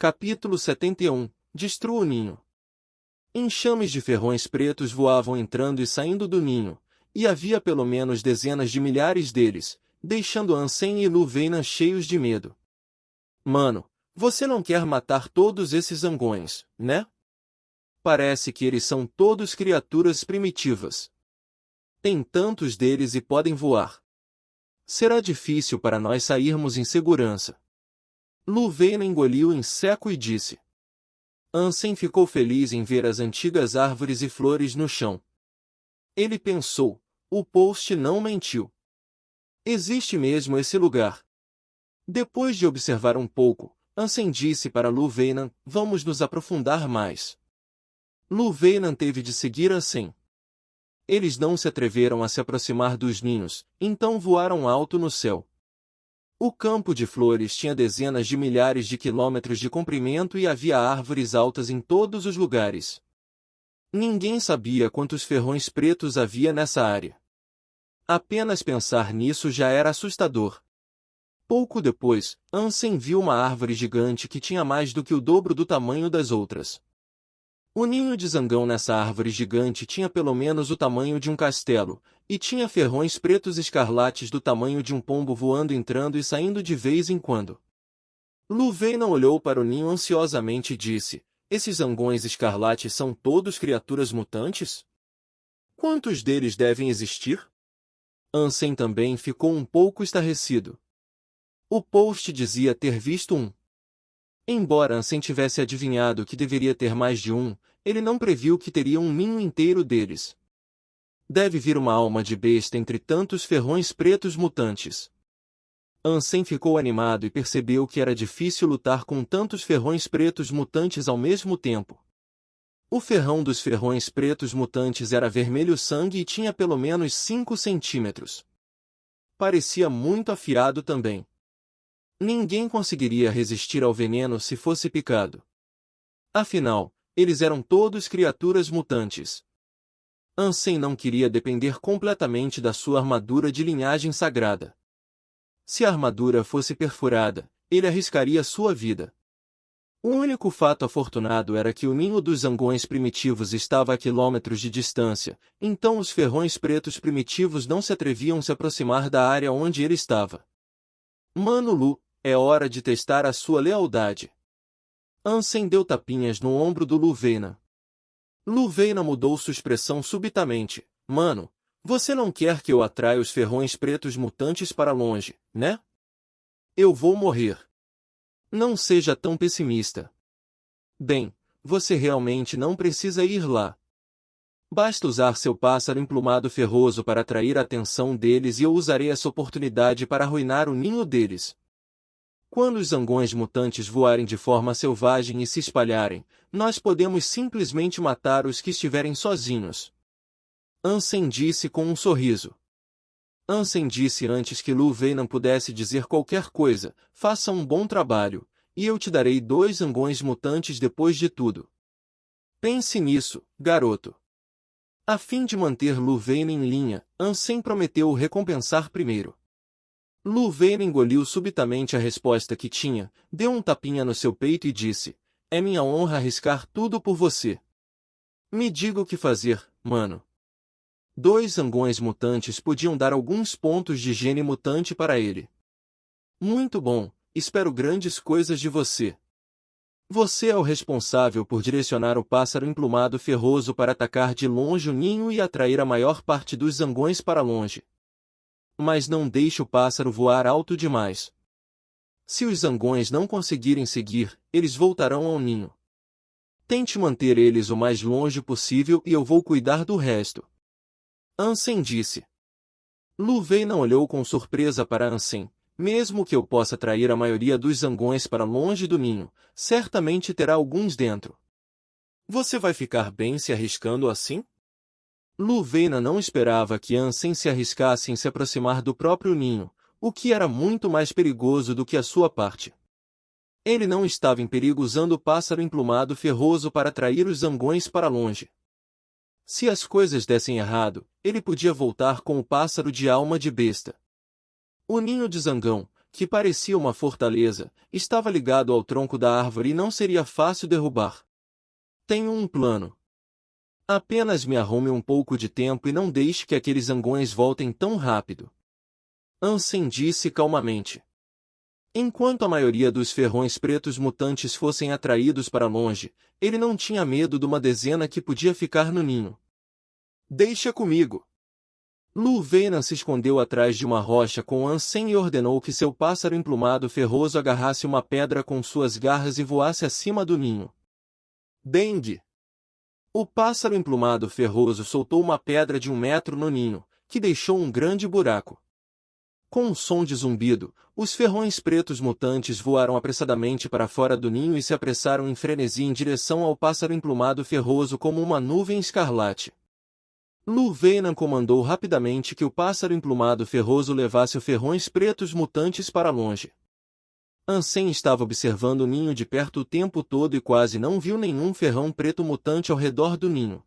Capítulo 71. Destrua o ninho. Enxames de ferrões pretos voavam entrando e saindo do ninho, e havia pelo menos dezenas de milhares deles, deixando Ansem e Luveinan cheios de medo. Mano, você não quer matar todos esses zangões, né? Parece que eles são todos criaturas primitivas. Tem tantos deles e podem voar. Será difícil para nós sairmos em segurança. Luveinan engoliu em seco e disse. Ansem ficou feliz em ver as antigas árvores e flores no chão. Ele pensou, o Post não mentiu. Existe mesmo esse lugar. Depois de observar um pouco, Ansem disse para Luveinan, vamos nos aprofundar mais. Luveinan teve de seguir Ansem. Eles não se atreveram a se aproximar dos ninhos, então voaram alto no céu. O campo de flores tinha dezenas de milhares de quilômetros de comprimento e havia árvores altas em todos os lugares. Ninguém sabia quantos ferrões pretos havia nessa área. Apenas pensar nisso já era assustador. Pouco depois, Ansem viu uma árvore gigante que tinha mais do que o dobro do tamanho das outras. O ninho de zangão nessa árvore gigante tinha pelo menos o tamanho de um castelo, e tinha ferrões pretos escarlates do tamanho de um pombo voando entrando e saindo de vez em quando. Luveinan olhou para o ninho ansiosamente e disse, esses zangões escarlates são todos criaturas mutantes? Quantos deles devem existir? Ansem também ficou um pouco estarrecido. O Post dizia ter visto um. Embora Ansem tivesse adivinhado que deveria ter mais de um, ele não previu que teria um ninho inteiro deles. Deve vir uma alma de besta entre tantos ferrões pretos mutantes. Ansem ficou animado e percebeu que era difícil lutar com tantos ferrões pretos mutantes ao mesmo tempo. O ferrão dos ferrões pretos mutantes era vermelho sangue e tinha pelo menos 5 centímetros. Parecia muito afiado também. Ninguém conseguiria resistir ao veneno se fosse picado. Afinal, eles eram todos criaturas mutantes. Ansem não queria depender completamente da sua armadura de linhagem sagrada. Se a armadura fosse perfurada, ele arriscaria sua vida. O único fato afortunado era que o ninho dos zangões primitivos estava a quilômetros de distância, então os ferrões pretos primitivos não se atreviam a se aproximar da área onde ele estava. Mano Lu, é hora de testar a sua lealdade. Ansem deu tapinhas no ombro do Luveinan. Luveinan mudou sua expressão subitamente. Mano, você não quer que eu atraia os ferrões pretos mutantes para longe, né? Eu vou morrer. Não seja tão pessimista. Bem, você realmente não precisa ir lá. Basta usar seu pássaro emplumado ferroso para atrair a atenção deles e eu usarei essa oportunidade para arruinar o ninho deles. Quando os zangões mutantes voarem de forma selvagem e se espalharem, nós podemos simplesmente matar os que estiverem sozinhos. Ansem disse com um sorriso. Ansem disse antes que Luveinan pudesse dizer qualquer coisa, faça um bom trabalho, e eu te darei 2 zangões mutantes depois de tudo. Pense nisso, garoto. A fim de manter Luveinan em linha, Ansem prometeu o recompensar primeiro. Luveinan engoliu subitamente a resposta que tinha, deu um tapinha no seu peito e disse, é minha honra arriscar tudo por você. Me diga o que fazer, mano. 2 zangões mutantes podiam dar alguns pontos de gene mutante para ele. Muito bom, espero grandes coisas de você. Você é o responsável por direcionar o pássaro emplumado ferroso para atacar de longe o ninho e atrair a maior parte dos zangões para longe. Mas não deixe o pássaro voar alto demais. Se os zangões não conseguirem seguir, eles voltarão ao ninho. Tente manter eles o mais longe possível e eu vou cuidar do resto. Ansem disse. Luveinan olhou com surpresa para Ansem. Mesmo que eu possa atrair a maioria dos zangões para longe do ninho, certamente terá alguns dentro. Você vai ficar bem se arriscando assim? Luveinan não esperava que Ansem se arriscasse em se aproximar do próprio ninho, o que era muito mais perigoso do que a sua parte. Ele não estava em perigo usando o pássaro emplumado ferroso para atrair os zangões para longe. Se as coisas dessem errado, ele podia voltar com o pássaro de alma de besta. O ninho de zangão, que parecia uma fortaleza, estava ligado ao tronco da árvore e não seria fácil derrubar. Tenho um plano. Apenas me arrume um pouco de tempo e não deixe que aqueles zangões voltem tão rápido. Ansem disse calmamente. Enquanto a maioria dos ferrões pretos mutantes fossem atraídos para longe, ele não tinha medo de uma dezena que podia ficar no ninho. Deixa comigo. Lu Venan se escondeu atrás de uma rocha com Ansem e ordenou que seu pássaro emplumado ferroso agarrasse uma pedra com suas garras e voasse acima do ninho. Dengue! O pássaro emplumado ferroso soltou uma pedra de 1 metro no ninho, que deixou um grande buraco. Com um som de zumbido, os ferrões pretos mutantes voaram apressadamente para fora do ninho e se apressaram em frenesi em direção ao pássaro emplumado ferroso como uma nuvem escarlate. Lu Venan comandou rapidamente que o pássaro emplumado ferroso levasse os ferrões pretos mutantes para longe. Ansem estava observando o ninho de perto o tempo todo e quase não viu nenhum ferrão preto mutante ao redor do ninho.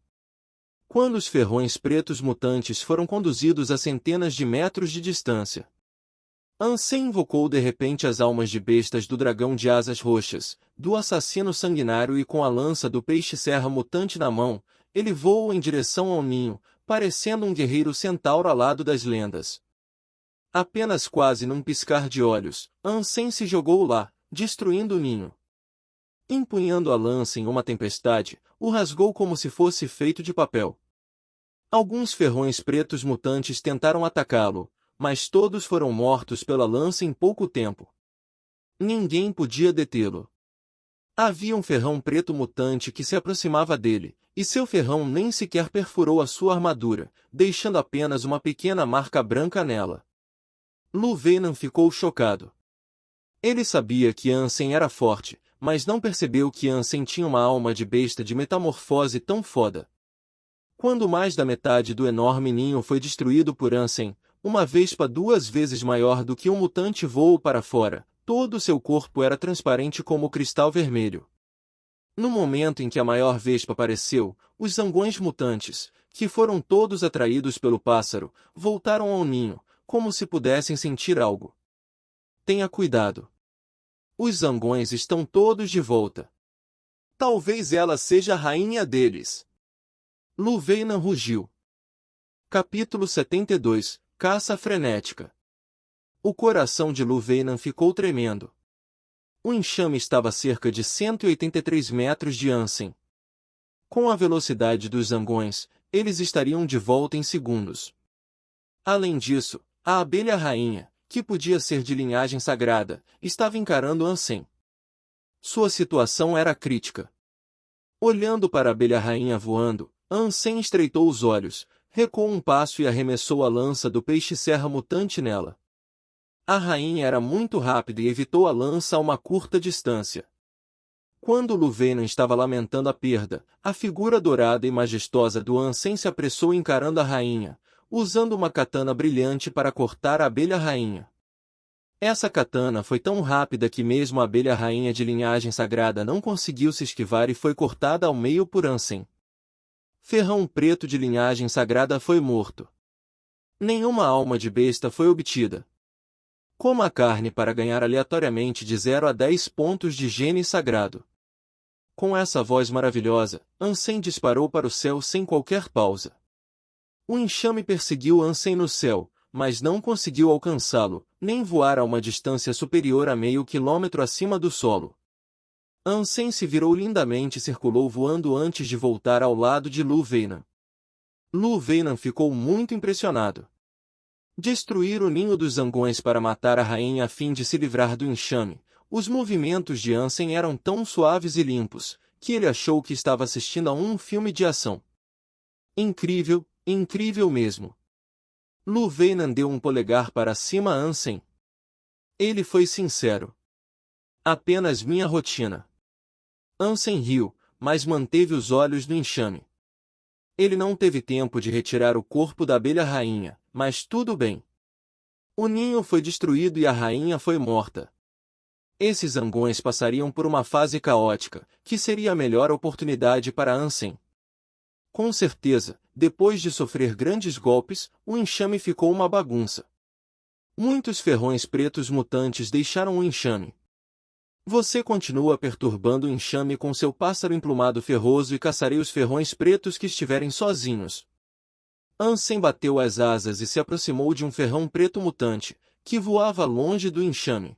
Quando os ferrões pretos mutantes foram conduzidos a centenas de metros de distância, Ansem invocou de repente as almas de bestas do dragão de asas roxas, do assassino sanguinário e com a lança do peixe-serra mutante na mão, ele voou em direção ao ninho, parecendo um guerreiro centauro alado das lendas. Apenas quase num piscar de olhos, Ansem se jogou lá, destruindo o ninho. Empunhando a lança em uma tempestade, o rasgou como se fosse feito de papel. Alguns ferrões pretos mutantes tentaram atacá-lo, mas todos foram mortos pela lança em pouco tempo. Ninguém podia detê-lo. Havia um ferrão preto mutante que se aproximava dele, e seu ferrão nem sequer perfurou a sua armadura, deixando apenas uma pequena marca branca nela. Lu Venan ficou chocado. Ele sabia que Ansem era forte, mas não percebeu que Ansem tinha uma alma de besta de metamorfose tão foda. Quando mais da metade do enorme ninho foi destruído por Ansem, uma vespa 2 vezes maior do que um mutante voou para fora, todo seu corpo era transparente como cristal vermelho. No momento em que a maior vespa apareceu, os zangões mutantes, que foram todos atraídos pelo pássaro, voltaram ao ninho, como se pudessem sentir algo. Tenha cuidado. Os zangões estão todos de volta. Talvez ela seja a rainha deles. Lu Venan rugiu. Capítulo 72 – Caça frenética. O coração de Lu Venan ficou tremendo. O enxame estava a cerca de 183 metros de Ansem. Com a velocidade dos zangões, eles estariam de volta em segundos. Além disso, a abelha rainha, que podia ser de linhagem sagrada, estava encarando Ansem. Sua situação era crítica. Olhando para a abelha rainha voando, Ansem estreitou os olhos, recuou um passo e arremessou a lança do peixe-serra mutante nela. A rainha era muito rápida e evitou a lança a uma curta distância. Quando Lu Venan estava lamentando a perda, a figura dourada e majestosa do Ansem se apressou encarando a rainha, usando uma katana brilhante para cortar a abelha rainha. Essa katana foi tão rápida que mesmo a abelha rainha de linhagem sagrada não conseguiu se esquivar e foi cortada ao meio por Ansem. Ferrão preto de linhagem sagrada foi morto. Nenhuma alma de besta foi obtida. Coma a carne para ganhar aleatoriamente de 0 a 10 pontos de gene sagrado. Com essa voz maravilhosa, Ansem disparou para o céu sem qualquer pausa. O enxame perseguiu Ansem no céu, mas não conseguiu alcançá-lo, nem voar a uma distância superior a meio quilômetro acima do solo. Ansem se virou lindamente e circulou voando antes de voltar ao lado de Lu Venan. Lu Venan ficou muito impressionado. Destruir o ninho dos zangões para matar a rainha a fim de se livrar do enxame, os movimentos de Ansem eram tão suaves e limpos, que ele achou que estava assistindo a um filme de ação. Incrível, incrível mesmo. Lu Venan deu um polegar para cima a Ansem. Ele foi sincero. Apenas minha rotina. Ansem riu, mas manteve os olhos no enxame. Ele não teve tempo de retirar o corpo da abelha rainha, mas tudo bem. O ninho foi destruído e a rainha foi morta. Esses zangões passariam por uma fase caótica, que seria a melhor oportunidade para Ansem. Com certeza, depois de sofrer grandes golpes, o enxame ficou uma bagunça. Muitos ferrões pretos mutantes deixaram o enxame. Você continua perturbando o enxame com seu pássaro emplumado ferroso e caçarei os ferrões pretos que estiverem sozinhos. Ansem bateu as asas e se aproximou de um ferrão preto mutante, que voava longe do enxame.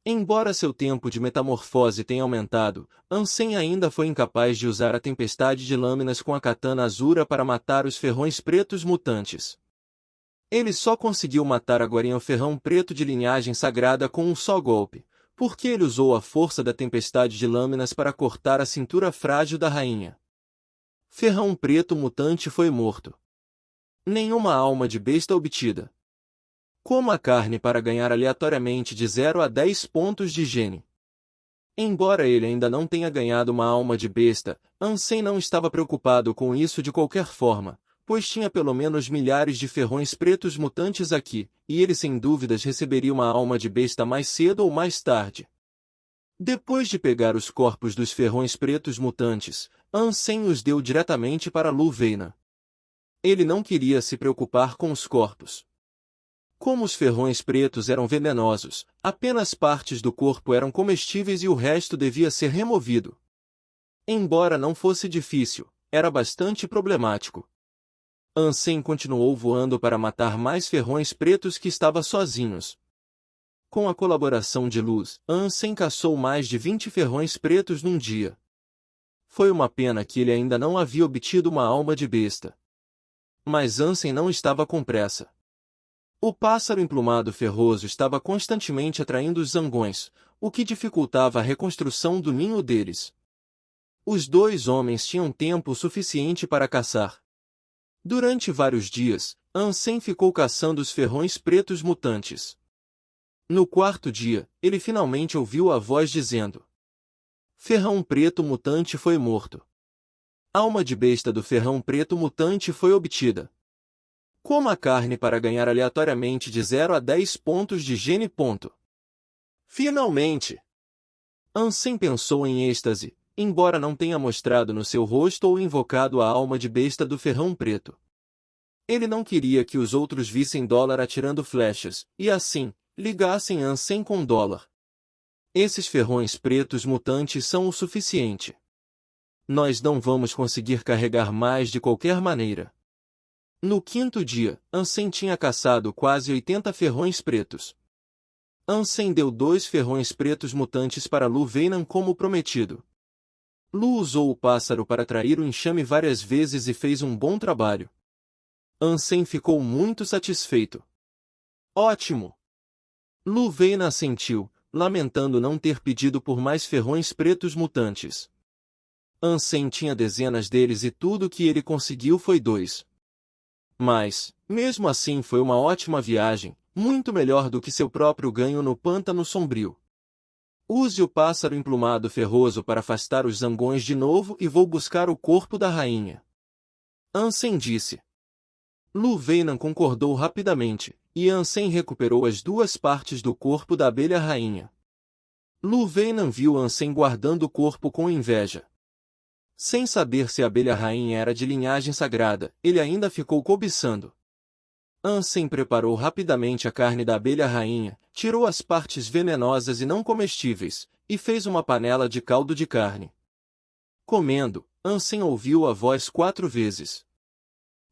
Embora seu tempo de metamorfose tenha aumentado, Ansem ainda foi incapaz de usar a tempestade de lâminas com a katana Azura para matar os ferrões pretos mutantes. Ele só conseguiu matar agorinha o ferrão preto de linhagem sagrada com um só golpe, porque ele usou a força da tempestade de lâminas para cortar a cintura frágil da rainha. Ferrão preto mutante foi morto. Nenhuma alma de besta obtida. Coma a carne para ganhar aleatoriamente de 0 a 10 pontos de higiene. Embora ele ainda não tenha ganhado uma alma de besta, Ansem não estava preocupado com isso de qualquer forma, pois tinha pelo menos milhares de ferrões pretos mutantes aqui, e ele sem dúvidas receberia uma alma de besta mais cedo ou mais tarde. Depois de pegar os corpos dos ferrões pretos mutantes, Ansem os deu diretamente para Lu Veina. Ele não queria se preocupar com os corpos. Como os ferrões pretos eram venenosos, apenas partes do corpo eram comestíveis e o resto devia ser removido. Embora não fosse difícil, era bastante problemático. Ansem continuou voando para matar mais ferrões pretos que estavam sozinhos. Com a colaboração de Luz, Ansem caçou mais de 20 ferrões pretos num dia. Foi uma pena que ele ainda não havia obtido uma alma de besta. Mas Ansem não estava com pressa. O pássaro emplumado ferroso estava constantemente atraindo os zangões, o que dificultava a reconstrução do ninho deles. Os dois homens tinham tempo suficiente para caçar. Durante vários dias, Ansem ficou caçando os ferrões pretos mutantes. No quarto dia, ele finalmente ouviu a voz dizendo: Ferrão preto mutante foi morto. Alma de besta do ferrão preto mutante foi obtida. Coma a carne para ganhar aleatoriamente de 0 a 10 pontos de higiene. Finalmente! Ansem pensou em êxtase, embora não tenha mostrado no seu rosto ou invocado a alma de besta do ferrão preto. Ele não queria que os outros vissem Dólar atirando flechas, e assim, ligassem Ansem com Dólar. Esses ferrões pretos mutantes são o suficiente. Nós não vamos conseguir carregar mais de qualquer maneira. No quinto dia, Ansem tinha caçado quase 80 ferrões pretos. Ansem deu 2 ferrões pretos mutantes para Lu Veina como prometido. Lu usou o pássaro para atrair o enxame várias vezes e fez um bom trabalho. Ansem ficou muito satisfeito. Ótimo! Lu Veina assentiu, lamentando não ter pedido por mais ferrões pretos mutantes. Ansem tinha dezenas deles e tudo o que ele conseguiu foi 2. Mas, mesmo assim foi uma ótima viagem, muito melhor do que seu próprio ganho no pântano sombrio. Use o pássaro emplumado ferroso para afastar os zangões de novo e vou buscar o corpo da rainha. Ansem disse. Lu Veina concordou rapidamente, e Ansem recuperou as 2 partes do corpo da abelha rainha. Lu Veina viu Ansem guardando o corpo com inveja. Sem saber se a abelha rainha era de linhagem sagrada, ele ainda ficou cobiçando. Ansem preparou rapidamente a carne da abelha rainha, tirou as partes venenosas e não comestíveis, e fez uma panela de caldo de carne. Comendo, Ansem ouviu a voz 4 vezes.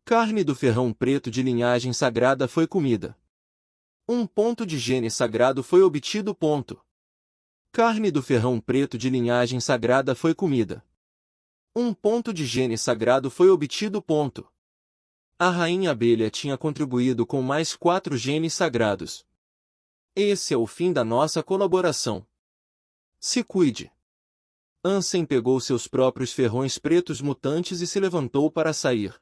Carne do ferrão preto de linhagem sagrada foi comida. 1 ponto de higiene sagrado foi obtido. Carne do ferrão preto de linhagem sagrada foi comida. 1 ponto de higiene sagrado foi obtido. A rainha abelha tinha contribuído com mais 4 genes sagrados. Esse é o fim da nossa colaboração. Se cuide. Ansem pegou seus próprios ferrões pretos mutantes e se levantou para sair.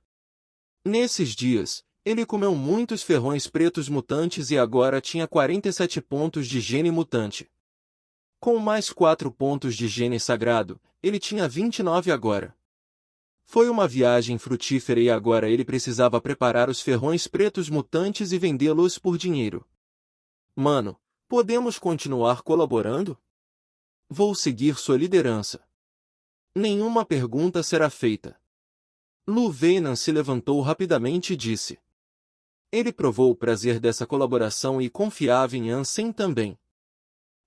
Nesses dias, ele comeu muitos ferrões pretos mutantes e agora tinha 47 pontos de higiene mutante. Com mais 4 pontos de higiene sagrado, ele tinha 29 agora. Foi uma viagem frutífera e agora ele precisava preparar os ferrões pretos mutantes e vendê-los por dinheiro. Mano, podemos continuar colaborando? Vou seguir sua liderança. Nenhuma pergunta será feita. Lu Veina se levantou rapidamente e disse. Ele provou o prazer dessa colaboração e confiava em Ansem também.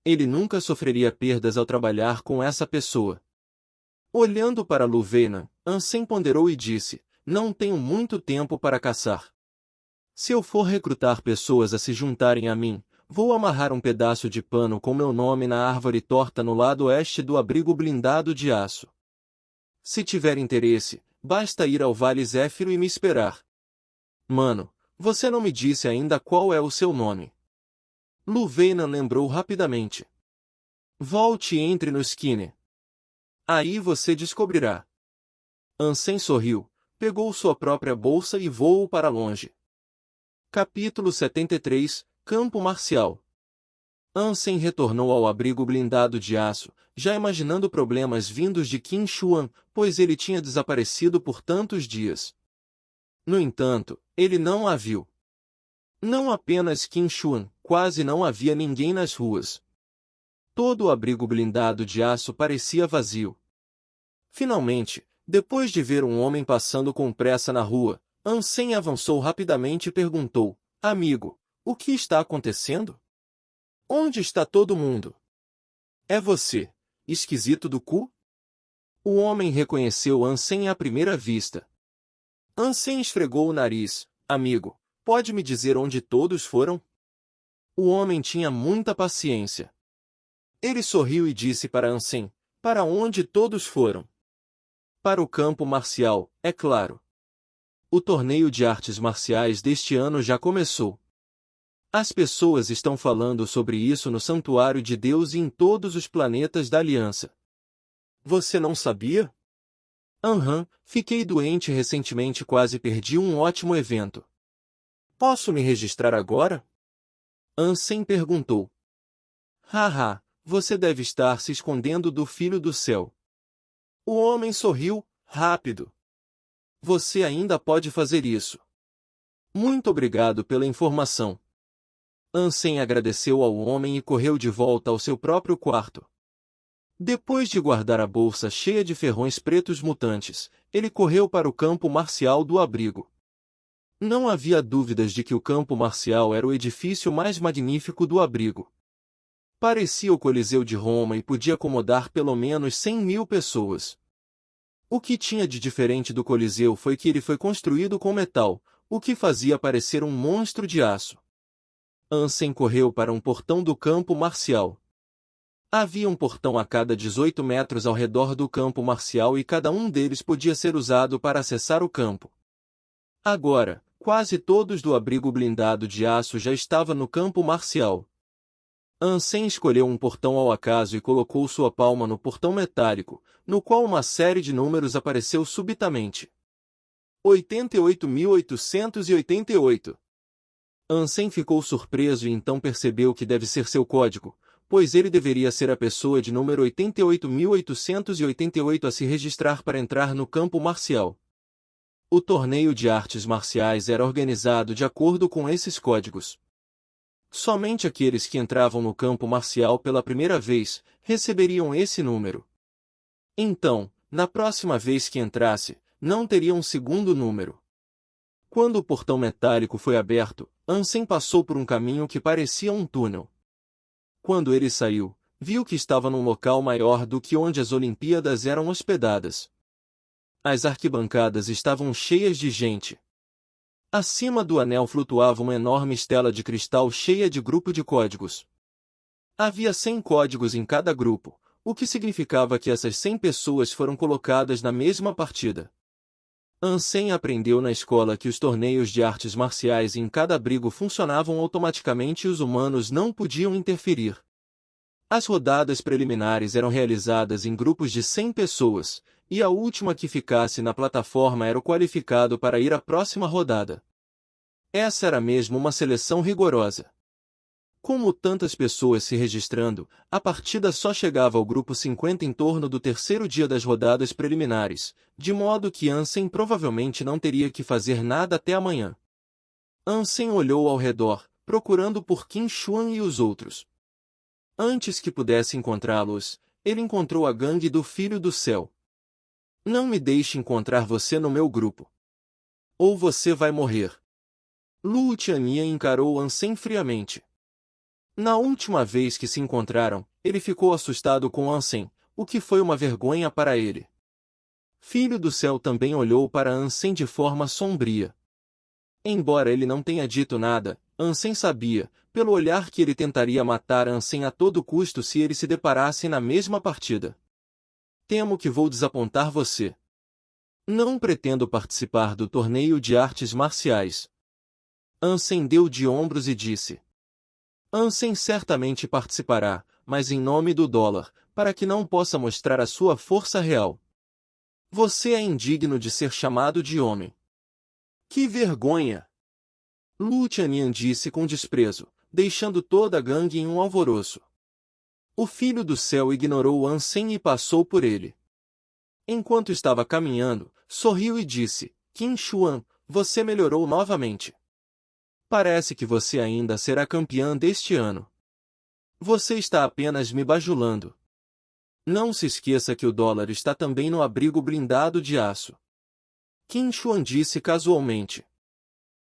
Ele nunca sofreria perdas ao trabalhar com essa pessoa. Olhando para Luveina, Ansem ponderou e disse: não tenho muito tempo para caçar. Se eu for recrutar pessoas a se juntarem a mim, vou amarrar um pedaço de pano com meu nome na árvore torta no lado oeste do abrigo blindado de aço. Se tiver interesse, basta ir ao Vale Zéfiro e me esperar. Mano, você não me disse ainda qual é o seu nome. Luveina lembrou rapidamente. Volte e entre no Skinner. Aí você descobrirá. Ansem sorriu, pegou sua própria bolsa e voou para longe. Capítulo 73 – Campo Marcial. Ansem retornou ao abrigo blindado de aço, já imaginando problemas vindos de Qin Xuan, pois ele tinha desaparecido por tantos dias. No entanto, ele não a viu. Não apenas Qin Xuan, quase não havia ninguém nas ruas. Todo o abrigo blindado de aço parecia vazio. Finalmente, depois de ver um homem passando com pressa na rua, Ansem avançou rapidamente e perguntou: amigo, o que está acontecendo? Onde está todo mundo? É você, esquisito do cu? O homem reconheceu Ansem à primeira vista. Ansem esfregou o nariz. Amigo, pode me dizer onde todos foram? O homem tinha muita paciência. Ele sorriu e disse para Ansem: para onde todos foram? Para o campo marcial, é claro. O torneio de artes marciais deste ano já começou. As pessoas estão falando sobre isso no Santuário de Deus e em todos os planetas da Aliança. Você não sabia? Aham, fiquei doente recentemente e quase perdi um ótimo evento. Posso me registrar agora? Ansem perguntou. Haha, você deve estar se escondendo do Filho do Céu. O homem sorriu, rápido. Você ainda pode fazer isso. Muito obrigado pela informação. Ansem agradeceu ao homem e correu de volta ao seu próprio quarto. Depois de guardar a bolsa cheia de ferrões pretos mutantes, ele correu para o campo marcial do abrigo. Não havia dúvidas de que o campo marcial era o edifício mais magnífico do abrigo. Parecia o Coliseu de Roma e podia acomodar pelo menos 100.000 pessoas. O que tinha de diferente do Coliseu foi que ele foi construído com metal, o que fazia parecer um monstro de aço. Ansem correu para um portão do campo marcial. Havia um portão a cada 18 metros ao redor do campo marcial e cada um deles podia ser usado para acessar o campo. Agora, quase todos do abrigo blindado de aço já estavam no campo marcial. Ansem escolheu um portão ao acaso e colocou sua palma no portão metálico, no qual uma série de números apareceu subitamente. 88.888. Ansem ficou surpreso e então percebeu que deve ser seu código, pois ele deveria ser a pessoa de número 88.888 a se registrar para entrar no campo marcial. O torneio de artes marciais era organizado de acordo com esses códigos. Somente aqueles que entravam no campo marcial pela primeira vez receberiam esse número. Então, na próxima vez que entrasse, não teria um segundo número. Quando o portão metálico foi aberto, Ansem passou por um caminho que parecia um túnel. Quando ele saiu, viu que estava num local maior do que onde as Olimpíadas eram hospedadas. As arquibancadas estavam cheias de gente. Acima do anel flutuava uma enorme estela de cristal cheia de grupo de códigos. Havia 100 códigos em cada grupo, o que significava que essas 100 pessoas foram colocadas na mesma partida. Ansem aprendeu na escola que os torneios de artes marciais em cada abrigo funcionavam automaticamente e os humanos não podiam interferir. As rodadas preliminares eram realizadas em grupos de 100 pessoas, e a última que ficasse na plataforma era o qualificado para ir à próxima rodada. Essa era mesmo uma seleção rigorosa. Como tantas pessoas se registrando, a partida só chegava ao grupo 50 em torno do terceiro dia das rodadas preliminares, de modo que Ansem provavelmente não teria que fazer nada até amanhã. Ansem olhou ao redor, procurando por Qin Xuan e os outros. Antes que pudesse encontrá-los, ele encontrou a gangue do Filho do Céu. Não me deixe encontrar você no meu grupo. Ou você vai morrer. Luo Tianyan encarou Ansem friamente. Na última vez que se encontraram, ele ficou assustado com Ansem, o que foi uma vergonha para ele. Filho do Céu também olhou para Ansem de forma sombria. Embora ele não tenha dito nada, Ansem sabia, pelo olhar, que ele tentaria matar Ansem a todo custo se eles se deparassem na mesma partida. Temo que vou desapontar você. Não pretendo participar do torneio de artes marciais. Ansem deu de ombros e disse. Ansem certamente participará, mas em nome do dólar, para que não possa mostrar a sua força real. Você é indigno de ser chamado de homem. Que vergonha! Luo Tianyan disse com desprezo, deixando toda a gangue em um alvoroço. O Filho do Céu ignorou Ansem e passou por ele. Enquanto estava caminhando, sorriu e disse, Qin Xuan, você melhorou novamente. Parece que você ainda será campeã deste ano. Você está apenas me bajulando. Não se esqueça que o dólar está também no abrigo blindado de aço. Qin Xuan disse casualmente.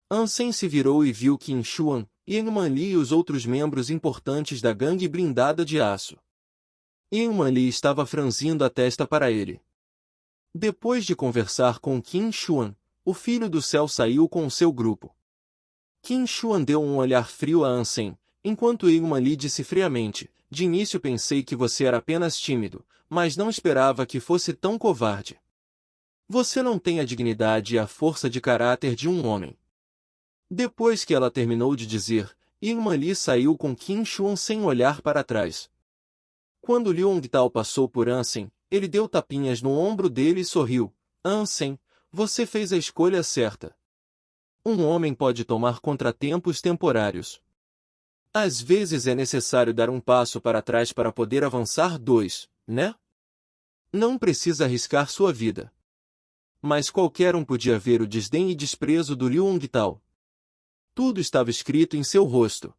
Ansem se virou e viu Qin Xuan, Yang Li e os outros membros importantes da gangue blindada de aço. Yang Li estava franzindo a testa para ele. Depois de conversar com Qin Xuan, o Filho do Céu saiu com o seu grupo. Qin Xuan deu um olhar frio a Ansem, enquanto Yang Li disse friamente, de início pensei que você era apenas tímido, mas não esperava que fosse tão covarde. Você não tem a dignidade e a força de caráter de um homem. Depois que ela terminou de dizer, Yang Li saiu com Qin Xuan sem olhar para trás. Quando Liu Hongtao passou por Ansem, ele deu tapinhas no ombro dele e sorriu. Ansem, você fez a escolha certa. Um homem pode tomar contratempos temporários. Às vezes é necessário dar um passo para trás para poder avançar dois, né? Não precisa arriscar sua vida. Mas qualquer um podia ver o desdém e desprezo do Liu Hongtao. Tudo estava escrito em seu rosto.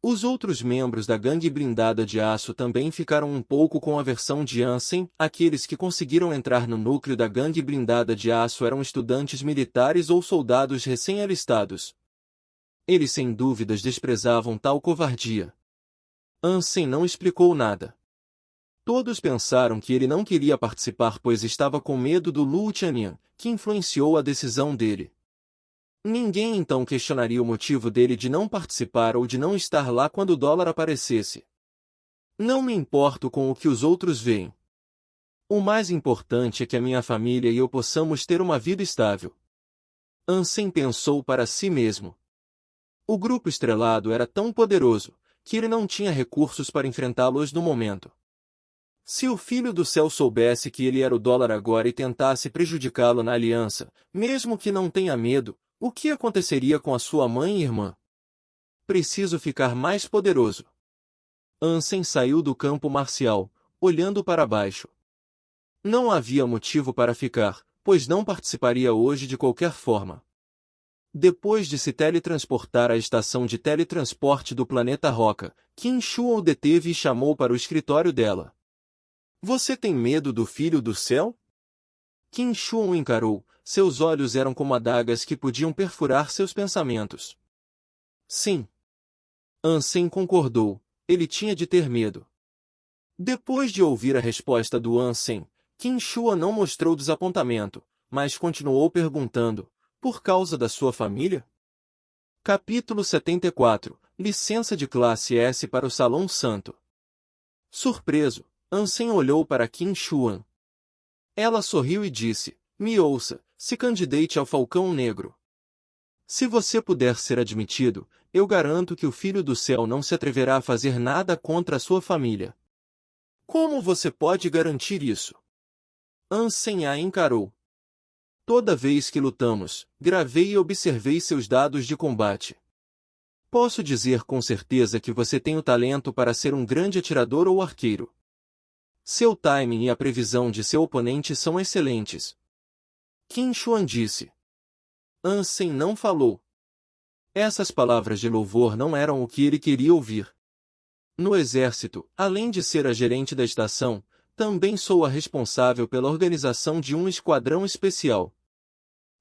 Os outros membros da gangue blindada de aço também ficaram um pouco com aversão de Ansem. Aqueles que conseguiram entrar no núcleo da gangue blindada de aço eram estudantes militares ou soldados recém-alistados. Eles sem dúvidas desprezavam tal covardia. Ansem não explicou nada. Todos pensaram que ele não queria participar pois estava com medo do Luo Tianyan, que influenciou a decisão dele. Ninguém então questionaria o motivo dele de não participar ou de não estar lá quando o dólar aparecesse. Não me importo com o que os outros veem. O mais importante é que a minha família e eu possamos ter uma vida estável. Ansem pensou para si mesmo. O grupo estrelado era tão poderoso, que ele não tinha recursos para enfrentá-los no momento. Se o Filho do Céu soubesse que ele era o dólar agora e tentasse prejudicá-lo na aliança, mesmo que não tenha medo, o que aconteceria com a sua mãe e irmã? Preciso ficar mais poderoso. Ansem saiu do campo marcial, olhando para baixo. Não havia motivo para ficar, pois não participaria hoje de qualquer forma. Depois de se teletransportar à estação de teletransporte do planeta Roca, Qin Xuan o deteve e chamou para o escritório dela. Você tem medo do Filho do Céu? Qin Xuan o encarou, seus olhos eram como adagas que podiam perfurar seus pensamentos. Sim. Ansem concordou, ele tinha de ter medo. Depois de ouvir a resposta do Ansem, Qin Xuan não mostrou desapontamento, mas continuou perguntando, por causa da sua família? Capítulo 74, Licença de classe S para o Salão Santo. Surpreso, Ansem olhou para Qin Xuan. Ela sorriu e disse, me ouça, se candidate ao Falcão Negro. Se você puder ser admitido, eu garanto que o Filho do Céu não se atreverá a fazer nada contra a sua família. Como você pode garantir isso? Ansem a encarou. Toda vez que lutamos, gravei e observei seus dados de combate. Posso dizer com certeza que você tem o talento para ser um grande atirador ou arqueiro. Seu timing e a previsão de seu oponente são excelentes. Qin Xuan disse. Ansem não falou. Essas palavras de louvor não eram o que ele queria ouvir. No exército, além de ser a gerente da estação, também sou a responsável pela organização de um esquadrão especial.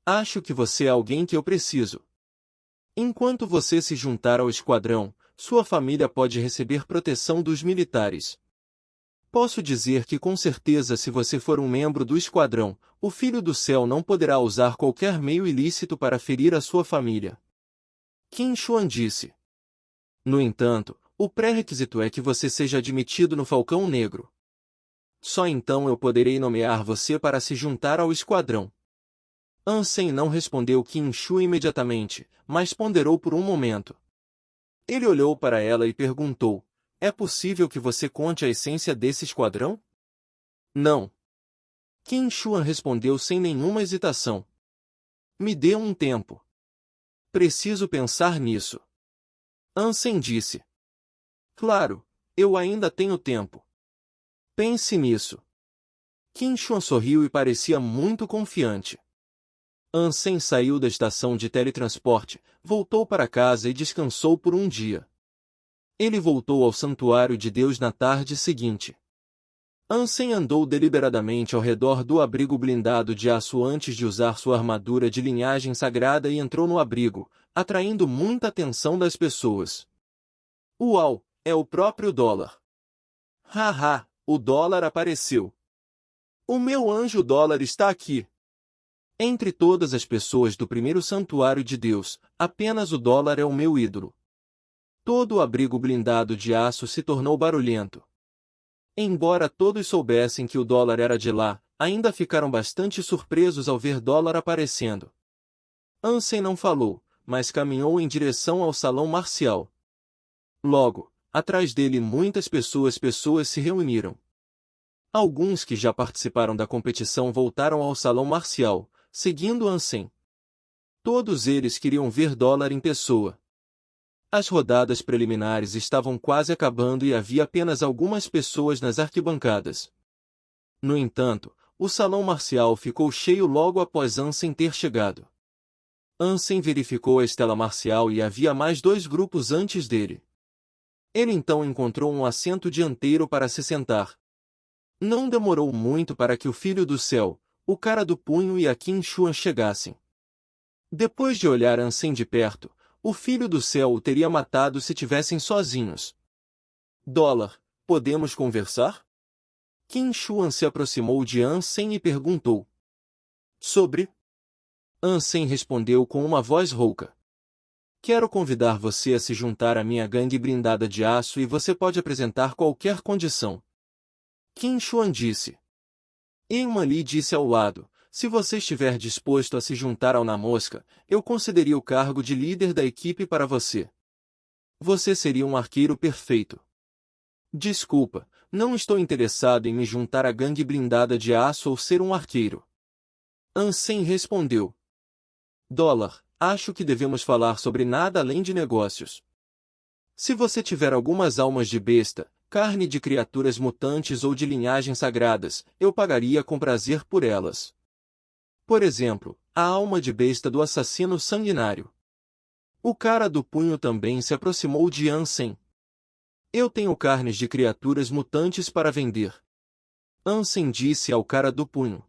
Acho que você é alguém que eu preciso. Enquanto você se juntar ao esquadrão, sua família pode receber proteção dos militares. Posso dizer que com certeza se você for um membro do esquadrão, o Filho do Céu não poderá usar qualquer meio ilícito para ferir a sua família. Qin Xuan disse. No entanto, o pré-requisito é que você seja admitido no Falcão Negro. Só então eu poderei nomear você para se juntar ao esquadrão. Ansem não respondeu Qin Shu imediatamente, mas ponderou por um momento. Ele olhou para ela e perguntou, é possível que você conte a essência desse esquadrão? Não. Qin Shuan respondeu sem nenhuma hesitação. Me dê um tempo. Preciso pensar nisso. Ansem disse. Claro, eu ainda tenho tempo. Pense nisso. Qin Shuan sorriu e parecia muito confiante. Ansem saiu da estação de teletransporte, voltou para casa e descansou por um dia. Ele voltou ao santuário de Deus na tarde seguinte. Ansem andou deliberadamente ao redor do abrigo blindado de aço antes de usar sua armadura de linhagem sagrada e entrou no abrigo, atraindo muita atenção das pessoas. Uau, é o próprio dólar. Haha, o dólar apareceu. O meu anjo dólar está aqui. Entre todas as pessoas do primeiro santuário de Deus, apenas o dólar é o meu ídolo. Todo o abrigo blindado de aço se tornou barulhento. Embora todos soubessem que o dólar era de lá, ainda ficaram bastante surpresos ao ver dólar aparecendo. Ansem não falou, mas caminhou em direção ao salão marcial. Logo, atrás dele muitas pessoas se reuniram. Alguns que já participaram da competição voltaram ao salão marcial, seguindo Ansem. Todos eles queriam ver dólar em pessoa. As rodadas preliminares estavam quase acabando e havia apenas algumas pessoas nas arquibancadas. No entanto, o salão marcial ficou cheio logo após Ansem ter chegado. Ansem verificou a estela marcial e havia mais 2 grupos antes dele. Ele então encontrou um assento dianteiro para se sentar. Não demorou muito para que o Filho do Céu, o Cara do Punho e a Qin Xuan chegassem. Depois de olhar Ansem de perto, o Filho do Céu o teria matado se tivessem sozinhos. Dólar, podemos conversar? Qin Xuan se aproximou de Ansem e perguntou. Sobre? Ansem respondeu com uma voz rouca. Quero convidar você a se juntar à minha gangue blindada de aço e você pode apresentar qualquer condição. Qin Xuan disse. Eman Li disse ao lado, se você estiver disposto a se juntar ao Na Mosca, eu concederia o cargo de líder da equipe para você. Você seria um arqueiro perfeito. Desculpa, não estou interessado em me juntar à gangue blindada de aço ou ser um arqueiro. Ansem respondeu. Dólar, acho que devemos falar sobre nada além de negócios. Se você tiver algumas almas de besta, carne de criaturas mutantes ou de linhagens sagradas, eu pagaria com prazer por elas. Por exemplo, a alma de besta do assassino sanguinário. O Cara do Punho também se aproximou de Ansem. Eu tenho carnes de criaturas mutantes para vender. Ansem disse ao Cara do Punho.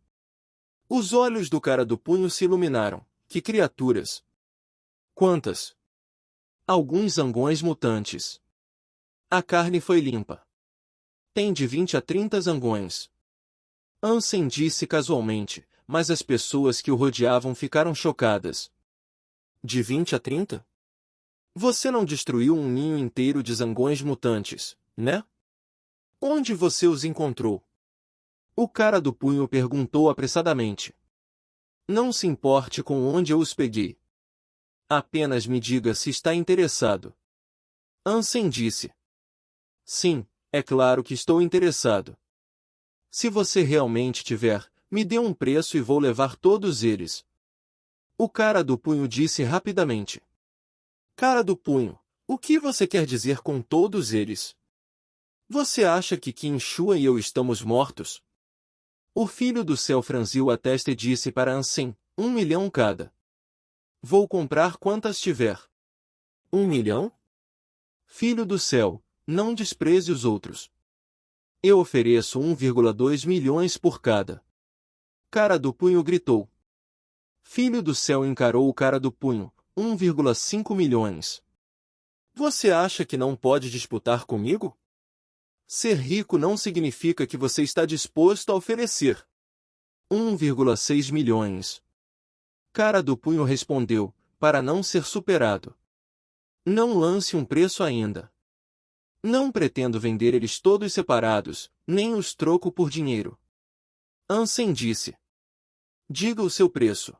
Os olhos do Cara do Punho se iluminaram. Que criaturas? Quantas? Alguns zangões mutantes. A carne foi limpa. Tem de 20 a 30 zangões. Ansem disse casualmente, mas as pessoas que o rodeavam ficaram chocadas. De 20 a 30? Você não destruiu um ninho inteiro de zangões mutantes, né? Onde você os encontrou? O Cara do Punho perguntou apressadamente. Não se importe com onde eu os peguei. Apenas me diga se está interessado. Ansem disse. Sim, é claro que estou interessado. Se você realmente tiver, me dê um preço e vou levar todos eles. O Cara do Punho disse rapidamente. Cara do Punho, o que você quer dizer com todos eles? Você acha que Qin Xuan e eu estamos mortos? O Filho do Céu franziu a testa e disse para Ansem, 1 milhão cada. Vou comprar quantas tiver. 1 milhão? Filho do Céu, não despreze os outros. Eu ofereço 1,2 milhões por cada. Cara do Punho gritou. Filho do Céu encarou o Cara do Punho. 1,5 milhões. Você acha que não pode disputar comigo? Ser rico não significa que você está disposto a oferecer 1,6 milhões. Cara do Punho respondeu, para não ser superado. Não lance um preço ainda. Não pretendo vender eles todos separados, nem os troco por dinheiro. Ansem disse. Diga o seu preço.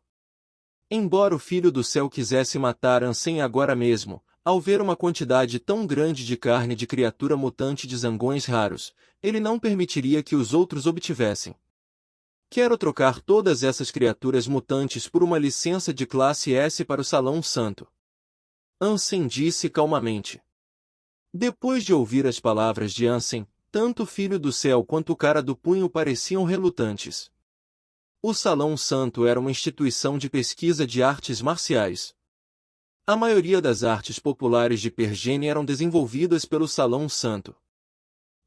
Embora o Filho do Céu quisesse matar Ansem agora mesmo, ao ver uma quantidade tão grande de carne de criatura mutante de zangões raros, ele não permitiria que os outros obtivessem. Quero trocar todas essas criaturas mutantes por uma licença de classe S para o Salão Santo. Ansem disse calmamente. Depois de ouvir as palavras de Ansem, tanto o Filho do Céu quanto o Cara do Punho pareciam relutantes. O Salão Santo era uma instituição de pesquisa de artes marciais. A maioria das artes populares de Pergene eram desenvolvidas pelo Salão Santo.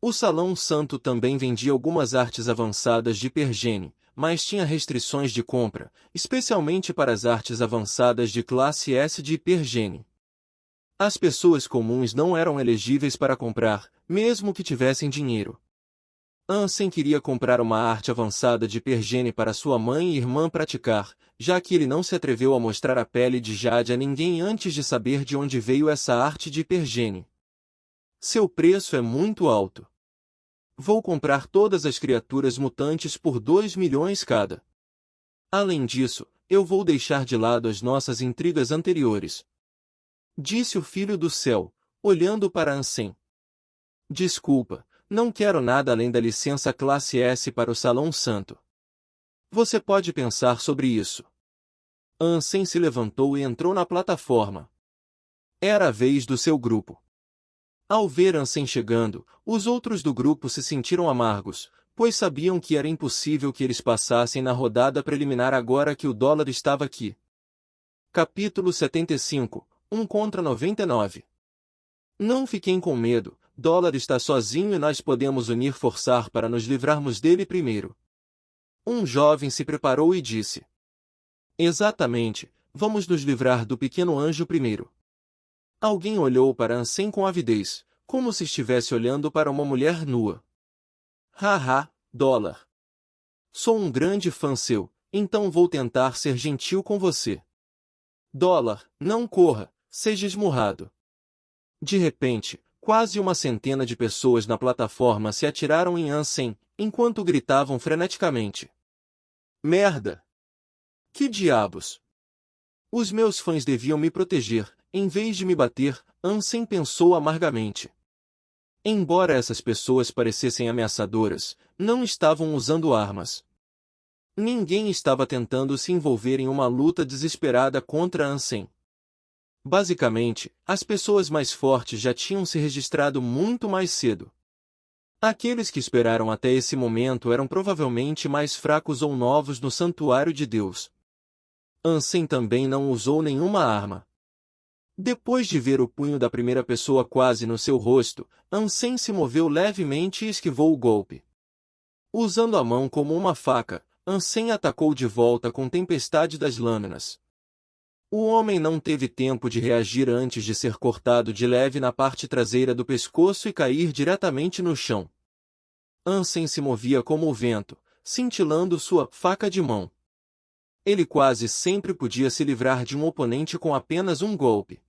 O Salão Santo também vendia algumas artes avançadas de Pergene, mas tinha restrições de compra, especialmente para as artes avançadas de classe S de Pergene. As pessoas comuns não eram elegíveis para comprar, mesmo que tivessem dinheiro. Ansem queria comprar uma arte avançada de Pergene para sua mãe e irmã praticar, já que ele não se atreveu a mostrar a pele de Jade a ninguém antes de saber de onde veio essa arte de Pergene. Seu preço é muito alto. Vou comprar todas as criaturas mutantes por 2 milhões cada. Além disso, eu vou deixar de lado as nossas intrigas anteriores. Disse o Filho do Céu, olhando para Ansem. Desculpa, não quero nada além da licença classe S para o Salão Santo. Você pode pensar sobre isso. Ansem se levantou e entrou na plataforma. Era a vez do seu grupo. Ao ver Ansem chegando, os outros do grupo se sentiram amargos, pois sabiam que era impossível que eles passassem na rodada preliminar agora que o dólar estava aqui. Capítulo 75 1 contra 99. Não fiquem com medo, dólar está sozinho e nós podemos unir forçar para nos livrarmos dele primeiro. Um jovem se preparou e disse. Exatamente, vamos nos livrar do pequeno anjo primeiro. Alguém olhou para Ansem com avidez, como se estivesse olhando para uma mulher nua. Haha, dólar. Sou um grande fã seu, então vou tentar ser gentil com você. Dólar, não corra. Seja esmurrado. De repente, quase uma centena de pessoas na plataforma se atiraram em Ansem, enquanto gritavam freneticamente. Merda! Que diabos! Os meus fãs deviam me proteger, em vez de me bater, Ansem pensou amargamente. Embora essas pessoas parecessem ameaçadoras, não estavam usando armas. Ninguém estava tentando se envolver em uma luta desesperada contra Ansem. Basicamente, as pessoas mais fortes já tinham se registrado muito mais cedo. Aqueles que esperaram até esse momento eram provavelmente mais fracos ou novos no Santuário de Deus. Ansem também não usou nenhuma arma. Depois de ver o punho da primeira pessoa quase no seu rosto, Ansem se moveu levemente e esquivou o golpe. Usando a mão como uma faca, Ansem atacou de volta com tempestade das lâminas. O homem não teve tempo de reagir antes de ser cortado de leve na parte traseira do pescoço e cair diretamente no chão. Ansem se movia como o vento, cintilando sua faca de mão. Ele quase sempre podia se livrar de um oponente com apenas um golpe.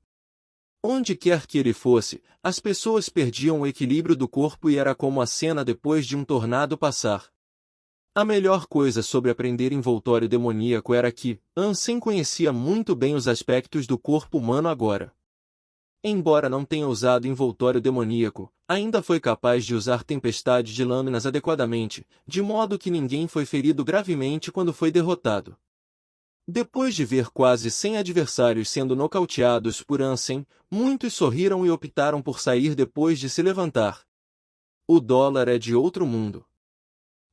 Onde quer que ele fosse, as pessoas perdiam o equilíbrio do corpo e era como a cena depois de um tornado passar. A melhor coisa sobre aprender envoltório demoníaco era que Ansem conhecia muito bem os aspectos do corpo humano agora. Embora não tenha usado envoltório demoníaco, ainda foi capaz de usar tempestade de lâminas adequadamente, de modo que ninguém foi ferido gravemente quando foi derrotado. Depois de ver quase 100 adversários sendo nocauteados por Ansem, muitos sorriram e optaram por sair depois de se levantar. O dólar é de outro mundo.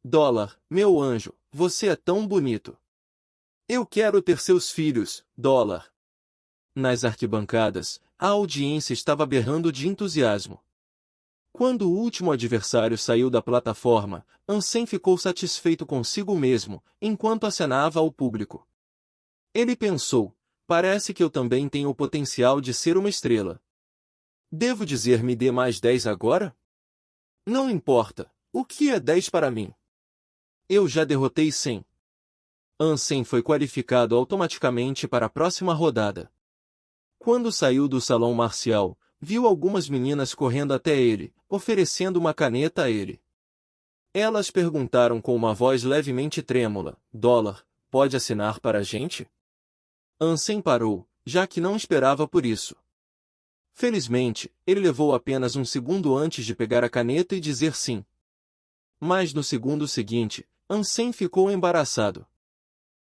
Dólar, meu anjo, você é tão bonito. Eu quero ter seus filhos, dólar. Nas arquibancadas, a audiência estava berrando de entusiasmo. Quando o último adversário saiu da plataforma, Ansem ficou satisfeito consigo mesmo, enquanto acenava ao público. Ele pensou, parece que eu também tenho o potencial de ser uma estrela. Devo dizer me dê mais 10 agora? Não importa, o que é 10 para mim? Eu já derrotei 100. Ansem foi qualificado automaticamente para a próxima rodada. Quando saiu do salão marcial, viu algumas meninas correndo até ele, oferecendo uma caneta a ele. Elas perguntaram com uma voz levemente trêmula: Dólar, pode assinar para a gente? Ansem parou, já que não esperava por isso. Felizmente, ele levou apenas um segundo antes de pegar a caneta e dizer sim. Mas no segundo seguinte, Ansem ficou embaraçado.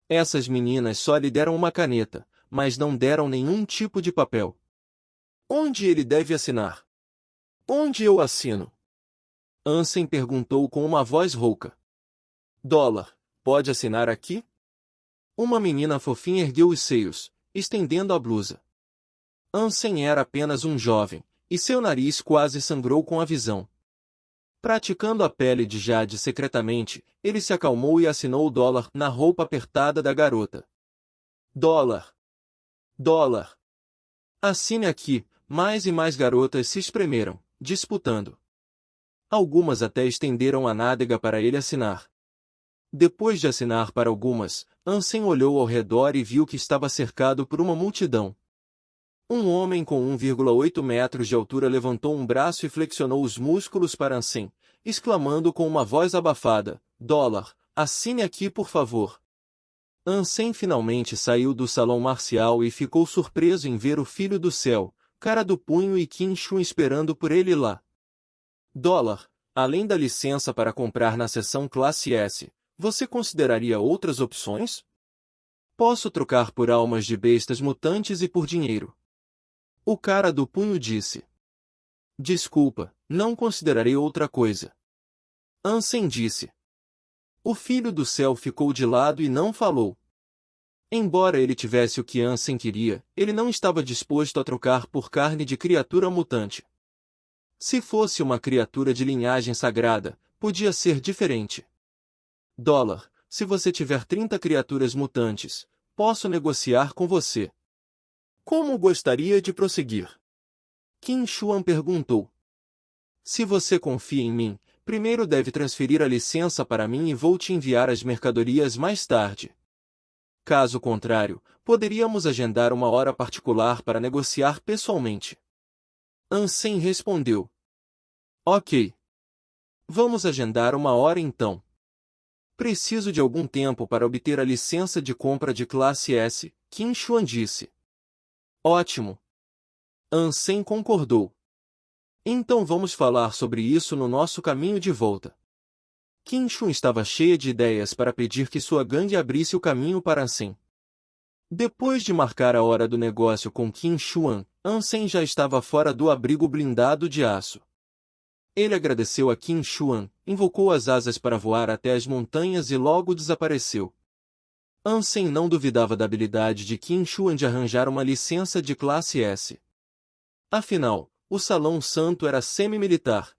Essas meninas só lhe deram uma caneta, mas não deram nenhum tipo de papel. Onde ele deve assinar? Onde eu assino? Ansem perguntou com uma voz rouca. Dólar, pode assinar aqui? Uma menina fofinha ergueu os seios, estendendo a blusa. Ansem era apenas um jovem, e seu nariz quase sangrou com a visão. Praticando a pele de jade secretamente, ele se acalmou e assinou o dólar na roupa apertada da garota. Dólar! Dólar! Assine aqui! Mais e mais garotas se espremeram, disputando. Algumas até estenderam a nádega para ele assinar. Depois de assinar para algumas, Ansem olhou ao redor e viu que estava cercado por uma multidão. Um homem com 1,8 metros de altura levantou um braço e flexionou os músculos para Ansem, exclamando com uma voz abafada: Dólar, assine aqui por favor. Ansem finalmente saiu do salão marcial e ficou surpreso em ver o Filho do Céu, Cara do Punho e Qin Shuan esperando por ele lá. Dólar, além da licença para comprar na seção classe S, você consideraria outras opções? Posso trocar por almas de bestas mutantes e por dinheiro. O Cara do Punho disse. Desculpa, não considerarei outra coisa. Ansem disse. O Filho do Céu ficou de lado e não falou. Embora ele tivesse o que Ansem queria, ele não estava disposto a trocar por carne de criatura mutante. Se fosse uma criatura de linhagem sagrada, podia ser diferente. Dólar, se você tiver 30 criaturas mutantes, posso negociar com você. Como gostaria de prosseguir? Qin Shuan perguntou. Se você confia em mim, primeiro deve transferir a licença para mim e vou te enviar as mercadorias mais tarde. Caso contrário, poderíamos agendar uma hora particular para negociar pessoalmente. Ansem respondeu. Ok. Vamos agendar uma hora então. Preciso de algum tempo para obter a licença de compra de classe S, Qin Shuan disse. Ótimo. Ansem concordou. Então vamos falar sobre isso no nosso caminho de volta. Qin Shuan estava cheia de ideias para pedir que sua gangue abrisse o caminho para Ansem. Depois de marcar a hora do negócio com Qin Shuan, Ansem já estava fora do abrigo blindado de aço. Ele agradeceu a Qin Shuan, invocou as asas para voar até as montanhas e logo desapareceu. Ansem não duvidava da habilidade de Qin Shuan de arranjar uma licença de classe S. Afinal, o Salão Santo era semi-militar.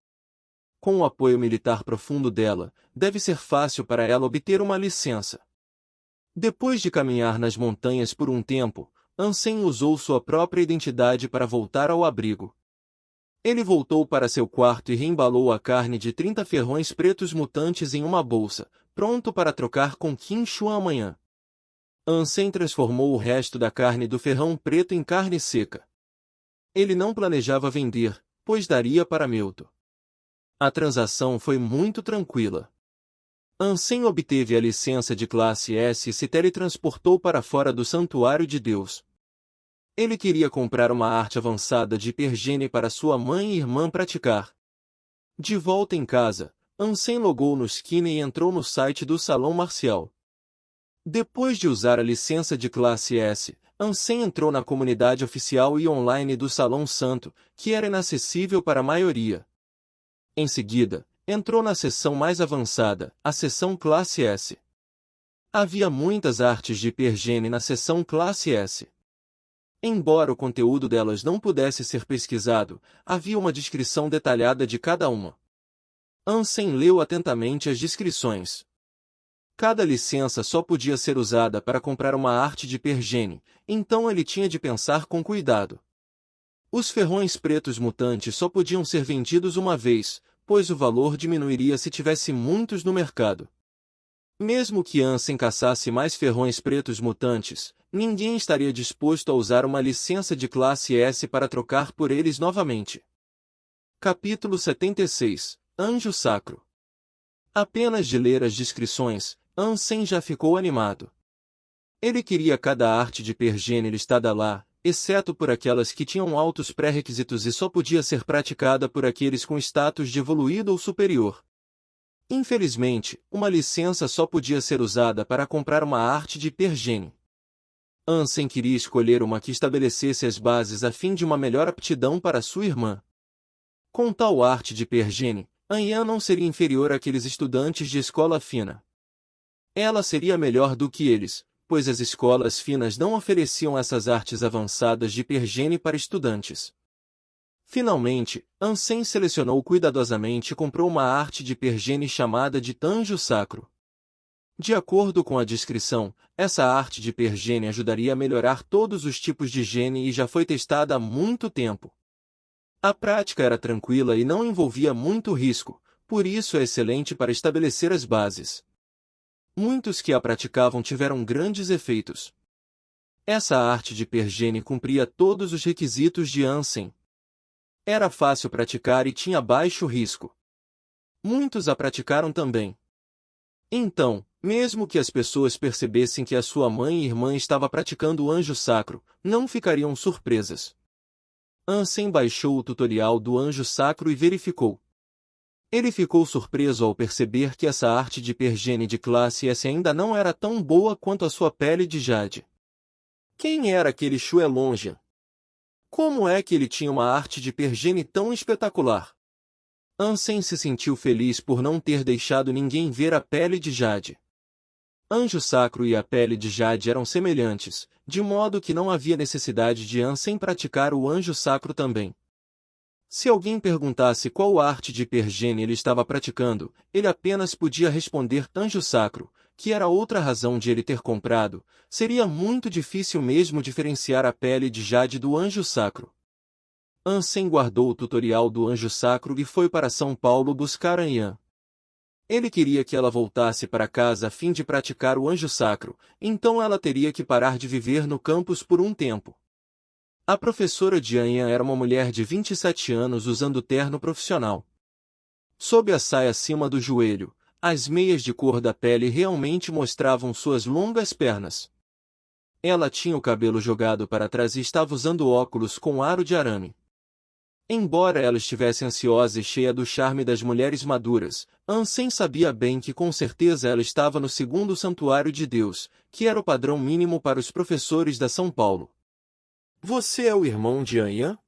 Com o apoio militar profundo dela, deve ser fácil para ela obter uma licença. Depois de caminhar nas montanhas por um tempo, Ansem usou sua própria identidade para voltar ao abrigo. Ele voltou para seu quarto e reembalou a carne de 30 ferrões pretos mutantes em uma bolsa, pronto para trocar com Qin Shuan amanhã. Ansem transformou o resto da carne do ferrão preto em carne seca. Ele não planejava vender, pois daria para Melto. A transação foi muito tranquila. Ansem obteve a licença de classe S e se teletransportou para fora do Santuário de Deus. Ele queria comprar uma arte avançada de hipergene para sua mãe e irmã praticar. De volta em casa, Ansem logou no Skinny e entrou no site do Salão Marcial. Depois de usar a licença de classe S, Ansem entrou na comunidade oficial e online do Salão Santo, que era inacessível para a maioria. Em seguida, entrou na seção mais avançada, a seção classe S. Havia muitas artes de hipergene na seção classe S. Embora o conteúdo delas não pudesse ser pesquisado, havia uma descrição detalhada de cada uma. Ansem leu atentamente as descrições. Cada licença só podia ser usada para comprar uma arte de Pergene, então ele tinha de pensar com cuidado. Os ferrões pretos mutantes só podiam ser vendidos uma vez, pois o valor diminuiria se tivesse muitos no mercado. Mesmo que Ansem caçasse mais ferrões pretos mutantes, ninguém estaria disposto a usar uma licença de classe S para trocar por eles novamente. Capítulo 76 – Anjo Sacro. Apenas de ler as descrições, Ansem já ficou animado. Ele queria cada arte de Pergene listada lá, exceto por aquelas que tinham altos pré-requisitos e só podia ser praticada por aqueles com status de evoluído ou superior. Infelizmente, uma licença só podia ser usada para comprar uma arte de Pergene. Ansem queria escolher uma que estabelecesse as bases a fim de uma melhor aptidão para sua irmã. Com tal arte de Pergene, Anyan não seria inferior àqueles estudantes de escola fina. Ela seria melhor do que eles, pois as escolas finas não ofereciam essas artes avançadas de Pergene para estudantes. Finalmente, Ansem selecionou cuidadosamente e comprou uma arte de Pergene chamada de Anjo Sacro. De acordo com a descrição, essa arte de Pergene ajudaria a melhorar todos os tipos de gene e já foi testada há muito tempo. A prática era tranquila e não envolvia muito risco, por isso é excelente para estabelecer as bases. Muitos que a praticavam tiveram grandes efeitos. Essa arte de Pergene cumpria todos os requisitos de Ansem. Era fácil praticar e tinha baixo risco. Muitos a praticaram também. Então, mesmo que as pessoas percebessem que a sua mãe e irmã estava praticando o Anjo Sacro, não ficariam surpresas. Ansem baixou o tutorial do Anjo Sacro e verificou. Ele ficou surpreso ao perceber que essa arte de Pergene de classe S ainda não era tão boa quanto a sua pele de jade. Quem era aquele Xuelonjian? Como é que ele tinha uma arte de Pergene tão espetacular? Ansem se sentiu feliz por não ter deixado ninguém ver a pele de jade. Anjo Sacro e a pele de jade eram semelhantes, de modo que não havia necessidade de Ansem praticar o Anjo Sacro também. Se alguém perguntasse qual arte de Pergene ele estava praticando, ele apenas podia responder Anjo Sacro, que era outra razão de ele ter comprado. Seria muito difícil mesmo diferenciar a pele de jade do Anjo Sacro. Ansem guardou o tutorial do Anjo Sacro e foi para São Paulo buscar Anyan. Ele queria que ela voltasse para casa a fim de praticar o Anjo Sacro, então ela teria que parar de viver no campus por um tempo. A professora de Anyan era uma mulher de 27 anos usando terno profissional. Sob a saia acima do joelho, as meias de cor da pele realmente mostravam suas longas pernas. Ela tinha o cabelo jogado para trás e estava usando óculos com aro de arame. Embora ela estivesse ansiosa e cheia do charme das mulheres maduras, Ansem sabia bem que com certeza ela estava no segundo santuário de Deus, que era o padrão mínimo para os professores da São Paulo. Você é o irmão de Anyan?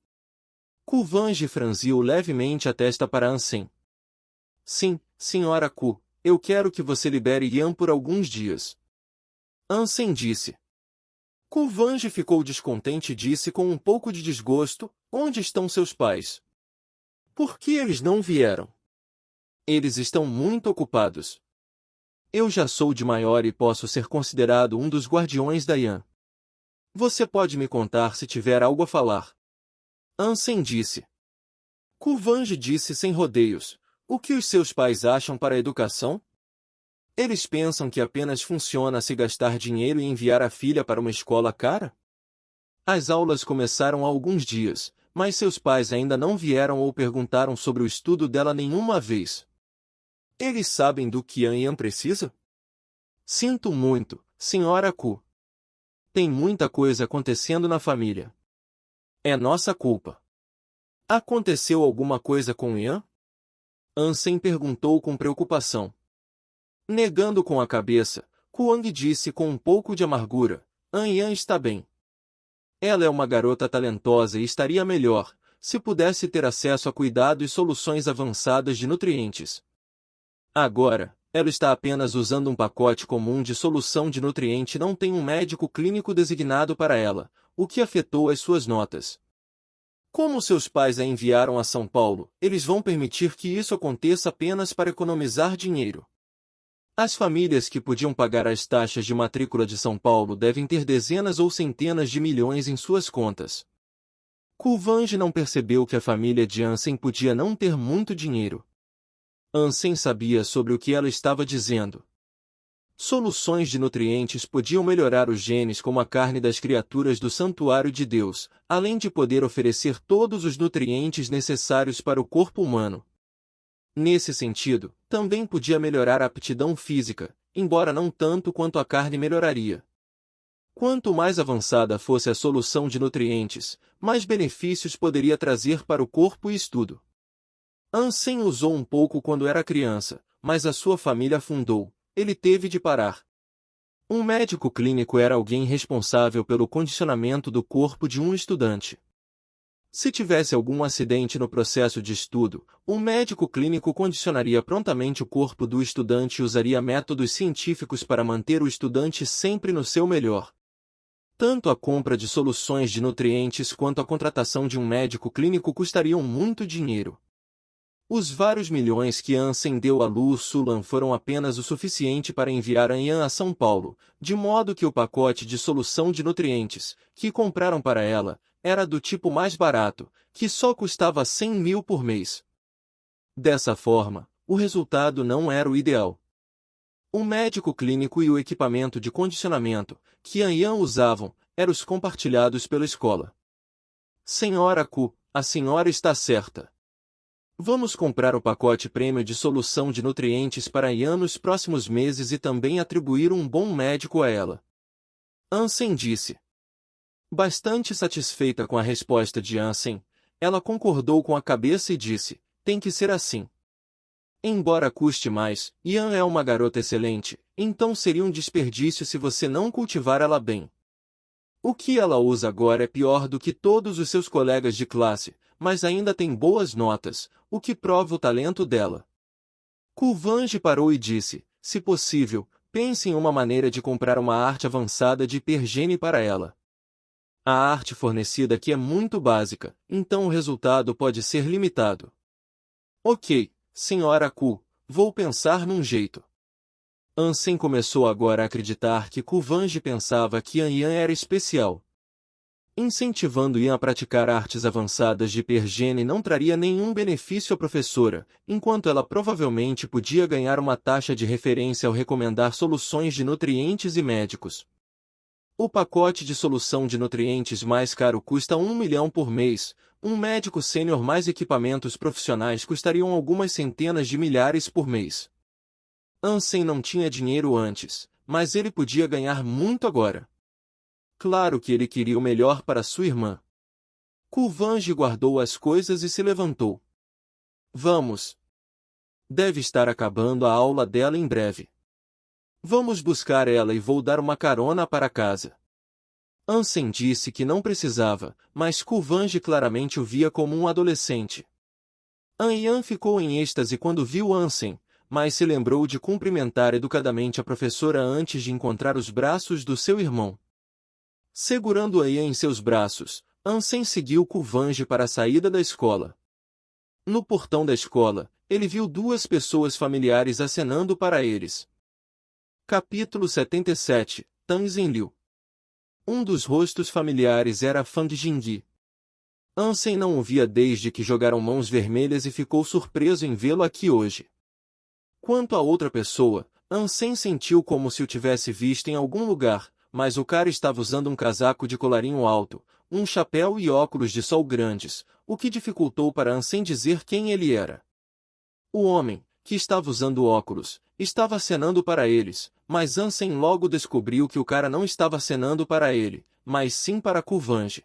Kuvanji franziu levemente a testa para Ansem. Sim, senhora Ku, eu quero que você libere Yan por alguns dias. Ansem disse. Kuvanji ficou descontente e disse com um pouco de desgosto, onde estão seus pais? Por que eles não vieram? Eles estão muito ocupados. Eu já sou de maior e posso ser considerado um dos guardiões da Yan. Você pode me contar se tiver algo a falar. Ansem disse. Kuvanji disse sem rodeios. O que os seus pais acham para a educação? Eles pensam que apenas funciona se gastar dinheiro e enviar a filha para uma escola cara? As aulas começaram há alguns dias, mas seus pais ainda não vieram ou perguntaram sobre o estudo dela nenhuma vez. Eles sabem do que Anyan precisa? Sinto muito, senhora Ku. Tem muita coisa acontecendo na família. É nossa culpa. Aconteceu alguma coisa com Yan? Ansem perguntou com preocupação. Negando com a cabeça, Kuang disse com um pouco de amargura, Anyan está bem. Ela é uma garota talentosa e estaria melhor, se pudesse ter acesso a cuidado e soluções avançadas de nutrientes. Agora, ela está apenas usando um pacote comum de solução de nutriente e não tem um médico clínico designado para ela, o que afetou as suas notas. Como seus pais a enviaram a São Paulo, eles vão permitir que isso aconteça apenas para economizar dinheiro. As famílias que podiam pagar as taxas de matrícula de São Paulo devem ter dezenas ou centenas de milhões em suas contas. Kulvange não percebeu que a família de Ansem podia não ter muito dinheiro. Ansem sabia sobre o que ela estava dizendo. Soluções de nutrientes podiam melhorar os genes como a carne das criaturas do santuário de Deus, além de poder oferecer todos os nutrientes necessários para o corpo humano. Nesse sentido, também podia melhorar a aptidão física, embora não tanto quanto a carne melhoraria. Quanto mais avançada fosse a solução de nutrientes, mais benefícios poderia trazer para o corpo e estudo. Ansem usou um pouco quando era criança, mas a sua família afundou. Ele teve de parar. Um médico clínico era alguém responsável pelo condicionamento do corpo de um estudante. Se tivesse algum acidente no processo de estudo, um médico clínico condicionaria prontamente o corpo do estudante e usaria métodos científicos para manter o estudante sempre no seu melhor. Tanto a compra de soluções de nutrientes quanto a contratação de um médico clínico custariam muito dinheiro. Os vários milhões que Ansem deu a Lu Sulan foram apenas o suficiente para enviar Anyan a São Paulo, de modo que o pacote de solução de nutrientes, que compraram para ela, era do tipo mais barato, que só custava 100 mil por mês. Dessa forma, o resultado não era o ideal. O médico clínico e o equipamento de condicionamento, que Anyan usavam, eram os compartilhados pela escola. Senhora Ku, a senhora está certa. Vamos comprar o pacote prêmio de solução de nutrientes para Anyan nos próximos meses e também atribuir um bom médico a ela. Ansem disse. Bastante satisfeita com a resposta de Ansem, ela concordou com a cabeça e disse, tem que ser assim. Embora custe mais, Yan é uma garota excelente, então seria um desperdício se você não cultivar ela bem. O que ela usa agora é pior do que todos os seus colegas de classe, mas ainda tem boas notas, o que prova o talento dela. Kulvange parou e disse, se possível, pense em uma maneira de comprar uma arte avançada de hipergene para ela. A arte fornecida aqui é muito básica, então o resultado pode ser limitado. Ok, senhora Ku, vou pensar num jeito. Ansem começou agora a acreditar que Kulvange pensava que Anyan era especial. Incentivando Yan a praticar artes avançadas de hipergene não traria nenhum benefício à professora, enquanto ela provavelmente podia ganhar uma taxa de referência ao recomendar soluções de nutrientes e médicos. O pacote de solução de nutrientes mais caro custa 1 milhão por mês, um médico sênior mais equipamentos profissionais custariam algumas centenas de milhares por mês. Ansem não tinha dinheiro antes, mas ele podia ganhar muito agora. Claro que ele queria o melhor para sua irmã. Kulvange guardou as coisas e se levantou. Vamos. Deve estar acabando a aula dela em breve. Vamos buscar ela e vou dar uma carona para casa. Ansem disse que não precisava, mas Kulvange claramente o via como um adolescente. Anyan ficou em êxtase quando viu Ansem, mas se lembrou de cumprimentar educadamente a professora antes de encontrar os braços do seu irmão. Segurando Anyan em seus braços, Ansem seguiu Kulvange para a saída da escola. No portão da escola, ele viu duas pessoas familiares acenando para eles. Capítulo 77, Tang Zhenliu. Um dos rostos familiares era Fang Jingyi. Ansem não o via desde que jogaram mãos vermelhas e ficou surpreso em vê-lo aqui hoje. Quanto a outra pessoa, Ansem sentiu como se o tivesse visto em algum lugar, mas o cara estava usando um casaco de colarinho alto, um chapéu e óculos de sol grandes, o que dificultou para Ansem dizer quem ele era. O homem, que estava usando óculos, estava acenando para eles, mas Ansem logo descobriu que o cara não estava acenando para ele, mas sim para Kulvange.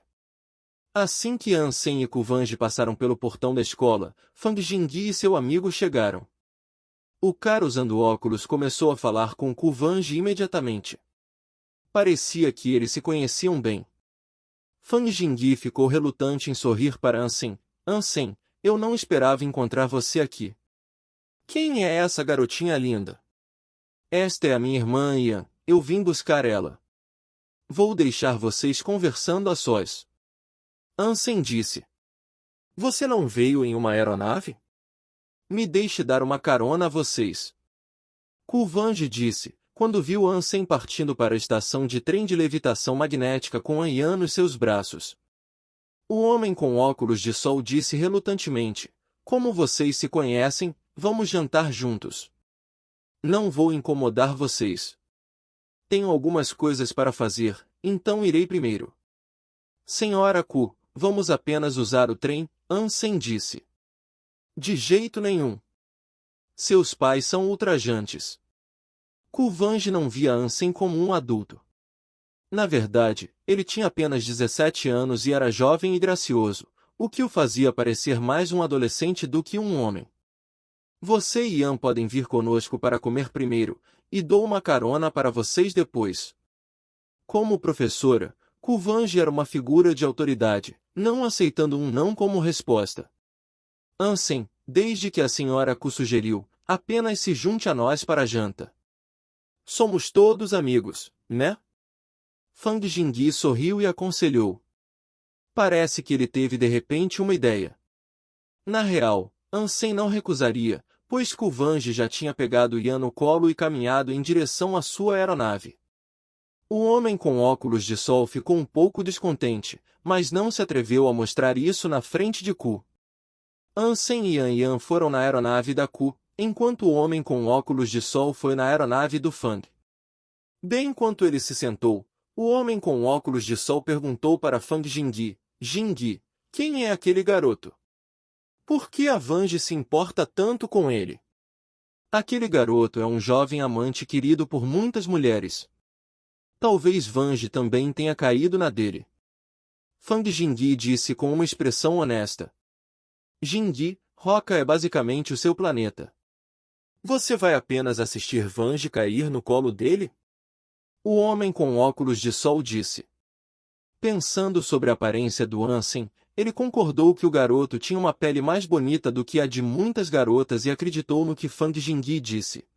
Assim que Ansem e Kulvange passaram pelo portão da escola, Fang Jingyi e seu amigo chegaram. O cara usando óculos começou a falar com Kulvange imediatamente. Parecia que eles se conheciam bem. Fang Jingyi ficou relutante em sorrir para Ansem. Ansem, eu não esperava encontrar você aqui. Quem é essa garotinha linda? Esta é a minha irmã Yan, eu vim buscar ela. Vou deixar vocês conversando a sós. Ansem disse. Você não veio em uma aeronave? Me deixe dar uma carona a vocês. Ku Vange disse, quando viu Ansem partindo para a estação de trem de levitação magnética com An Yan nos seus braços. O homem com óculos de sol disse relutantemente, como vocês se conhecem, vamos jantar juntos. Não vou incomodar vocês. Tenho algumas coisas para fazer, então irei primeiro. Senhora Ku, vamos apenas usar o trem, Ansem disse. De jeito nenhum. Seus pais são ultrajantes. Ku Vange não via Ansem como um adulto. Na verdade, ele tinha apenas 17 anos e era jovem e gracioso, o que o fazia parecer mais um adolescente do que um homem. Você e Yan podem vir conosco para comer primeiro, e dou uma carona para vocês depois. Como professora, Ku Vange era uma figura de autoridade, não aceitando um não como resposta. Ansem, desde que a senhora Ku sugeriu, apenas se junte a nós para a janta. Somos todos amigos, né? Fang Jingyi sorriu e aconselhou. Parece que ele teve de repente uma ideia. Na real, Ansem não recusaria, pois Ku Vange já tinha pegado Yan no colo e caminhado em direção à sua aeronave. O homem com óculos de sol ficou um pouco descontente, mas não se atreveu a mostrar isso na frente de Ku. Ansem e Yan foram na aeronave da Ku, enquanto o homem com óculos de sol foi na aeronave do Fang. Bem enquanto ele se sentou, o homem com óculos de sol perguntou para Fang Jingyi, Jingyi, quem é aquele garoto? Por que a Vange se importa tanto com ele? Aquele garoto é um jovem amante querido por muitas mulheres. Talvez Vange também tenha caído na dele. Fang Jingyi disse com uma expressão honesta. Jingyi, Roca é basicamente o seu planeta. Você vai apenas assistir Vange cair no colo dele? O homem com óculos de sol disse. Pensando sobre a aparência do Ansem, ele concordou que o garoto tinha uma pele mais bonita do que a de muitas garotas e acreditou no que Fang Jingyi disse.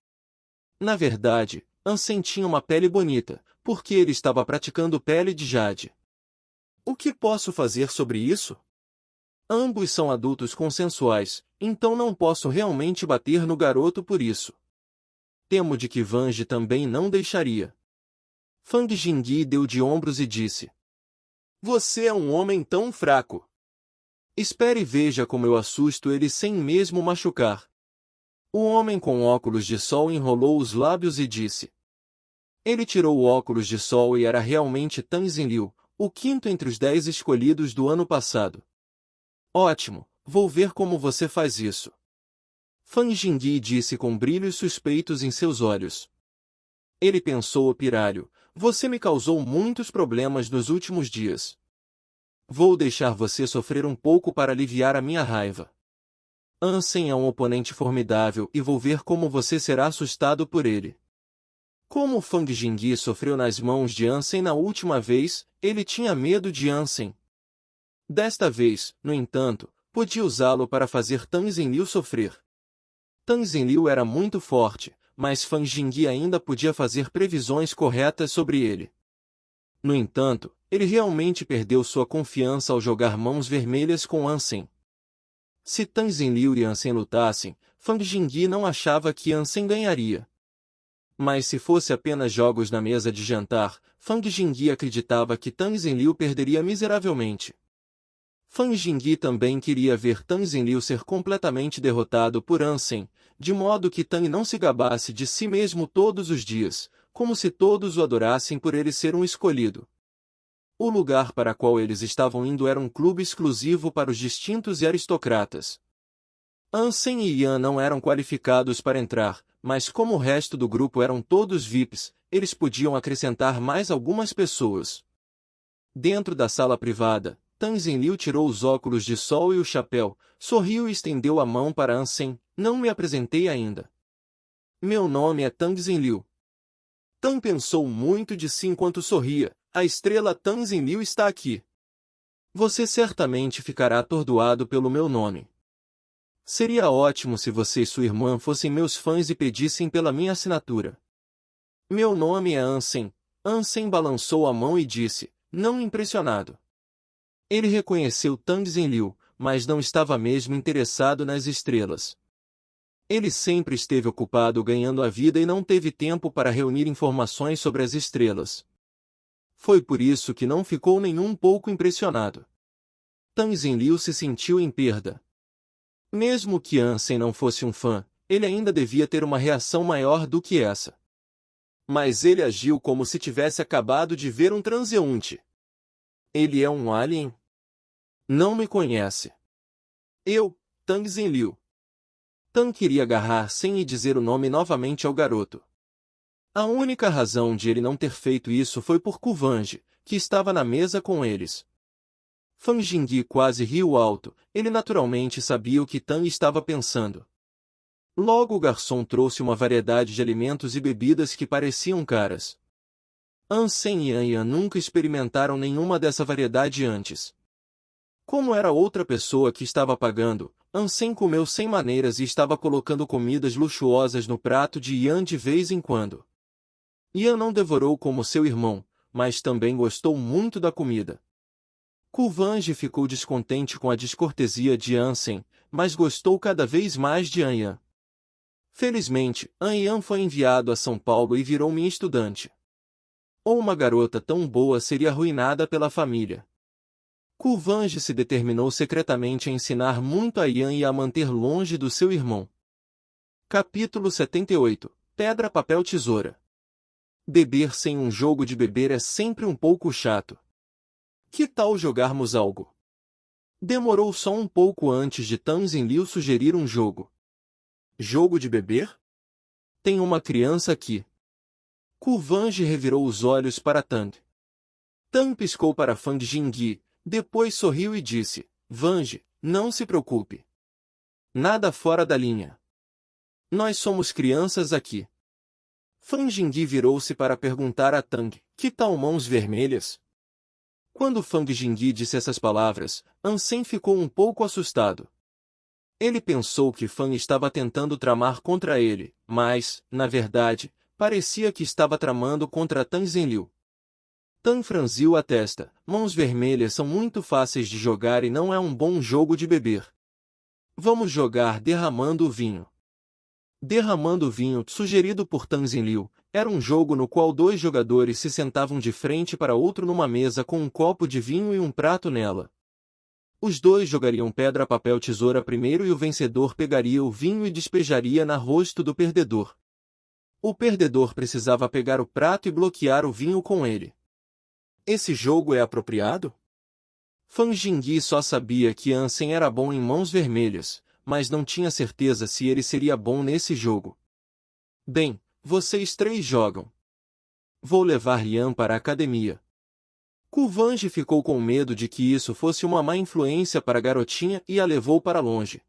Na verdade, Ansem tinha uma pele bonita, porque ele estava praticando pele de jade. O que posso fazer sobre isso? Ambos são adultos consensuais, então não posso realmente bater no garoto por isso. Temo de que Vange também não deixaria. Fang Jingyi deu de ombros e disse. Você é um homem tão fraco. Espere e veja como eu assusto ele sem mesmo machucar. O homem com óculos de sol enrolou os lábios e disse. Ele tirou o óculos de sol e era realmente Tang Zinliu, o quinto entre os 10 escolhidos do ano passado. Ótimo, vou ver como você faz isso. Fang Jingyi disse com brilhos suspeitos em seus olhos. Ele pensou pirralho, você me causou muitos problemas nos últimos dias. Vou deixar você sofrer um pouco para aliviar a minha raiva. Ansem é um oponente formidável e vou ver como você será assustado por ele. Como Fang Jingyi sofreu nas mãos de Ansem na última vez, ele tinha medo de Ansem. Desta vez, no entanto, podia usá-lo para fazer Tang Zinliu sofrer. Tang Zinliu era muito forte, mas Fang Jingyi ainda podia fazer previsões corretas sobre ele. No entanto, ele realmente perdeu sua confiança ao jogar mãos vermelhas com Ansem. Se Tang Zinliu e Ansem lutassem, Fang Jingyi não achava que Ansem ganharia. Mas se fosse apenas jogos na mesa de jantar, Fang Jingyi acreditava que Tang Zinliu perderia miseravelmente. Fang Jingyi também queria ver Tang Zinliu ser completamente derrotado por Ansem, de modo que Tang não se gabasse de si mesmo todos os dias, como se todos o adorassem por ele ser um escolhido. O lugar para qual eles estavam indo era um clube exclusivo para os distintos e aristocratas. Ansem e Yan não eram qualificados para entrar, mas como o resto do grupo eram todos VIPs, eles podiam acrescentar mais algumas pessoas. Dentro da sala privada, Tang Zinliu tirou os óculos de sol e o chapéu, sorriu e estendeu a mão para Ansem. Não me apresentei ainda. Meu nome é Tang Zinliu. Tang pensou muito de si enquanto sorria. A estrela Tang Zinliu está aqui. Você certamente ficará atordoado pelo meu nome. Seria ótimo se você e sua irmã fossem meus fãs e pedissem pela minha assinatura. Meu nome é Ansem. Ansem balançou a mão e disse, não impressionado. Ele reconheceu Tang Zinliu, mas não estava mesmo interessado nas estrelas. Ele sempre esteve ocupado ganhando a vida e não teve tempo para reunir informações sobre as estrelas. Foi por isso que não ficou nem um pouco impressionado. Tang Zenliu se sentiu em perda. Mesmo que Ansem não fosse um fã, ele ainda devia ter uma reação maior do que essa. Mas ele agiu como se tivesse acabado de ver um transeunte. Ele é um alien? Não me conhece. Eu, Tang Zenliu. Tang queria agarrar Sen e dizer o nome novamente ao garoto. A única razão de ele não ter feito isso foi por Kuvange, que estava na mesa com eles. Fang Jingyi quase riu alto, ele naturalmente sabia o que Tang estava pensando. Logo o garçom trouxe uma variedade de alimentos e bebidas que pareciam caras. Ansem e Anya nunca experimentaram nenhuma dessa variedade antes. Como era outra pessoa que estava pagando, Ansem comeu sem maneiras e estava colocando comidas luxuosas no prato de Yan de vez em quando. Yan não devorou como seu irmão, mas também gostou muito da comida. Kuvange ficou descontente com a descortesia de Ansem, mas gostou cada vez mais de Anya. Felizmente, Anyan foi enviado a São Paulo e virou minha estudante. Ou uma garota tão boa seria arruinada pela família. Kuvange se determinou secretamente a ensinar muito a Yan e a manter longe do seu irmão. Capítulo 78. Pedra, papel, tesoura. Beber sem um jogo de beber é sempre um pouco chato. Que tal jogarmos algo? Demorou só um pouco antes de Tang Zenliu sugerir um jogo. Jogo de beber? Tem uma criança aqui. Kuvange revirou os olhos para Tang. Tang piscou para Fang Jingyi, depois sorriu e disse, Vange, não se preocupe. Nada fora da linha. Nós somos crianças aqui. Fang Jingyi virou-se para perguntar a Tang, que tal mãos vermelhas? Quando Fang Jingyi disse essas palavras, Ansem ficou um pouco assustado. Ele pensou que Fan estava tentando tramar contra ele, mas, na verdade, parecia que estava tramando contra Tang Zenliu. Tang franziu a testa. Mãos vermelhas são muito fáceis de jogar e não é um bom jogo de beber. Vamos jogar derramando o vinho. Derramando o vinho, sugerido por Tang Zenliu, era um jogo no qual dois jogadores se sentavam de frente para outro numa mesa com um copo de vinho e um prato nela. Os dois jogariam pedra, papel, tesoura primeiro e o vencedor pegaria o vinho e despejaria no rosto do perdedor. O perdedor precisava pegar o prato e bloquear o vinho com ele. Esse jogo é apropriado? Fang Jingyi só sabia que Ansem era bom em mãos vermelhas, mas não tinha certeza se ele seria bom nesse jogo. Bem, vocês três jogam. Vou levar Yan para a academia. Kuvange ficou com medo de que isso fosse uma má influência para a garotinha e a levou para longe.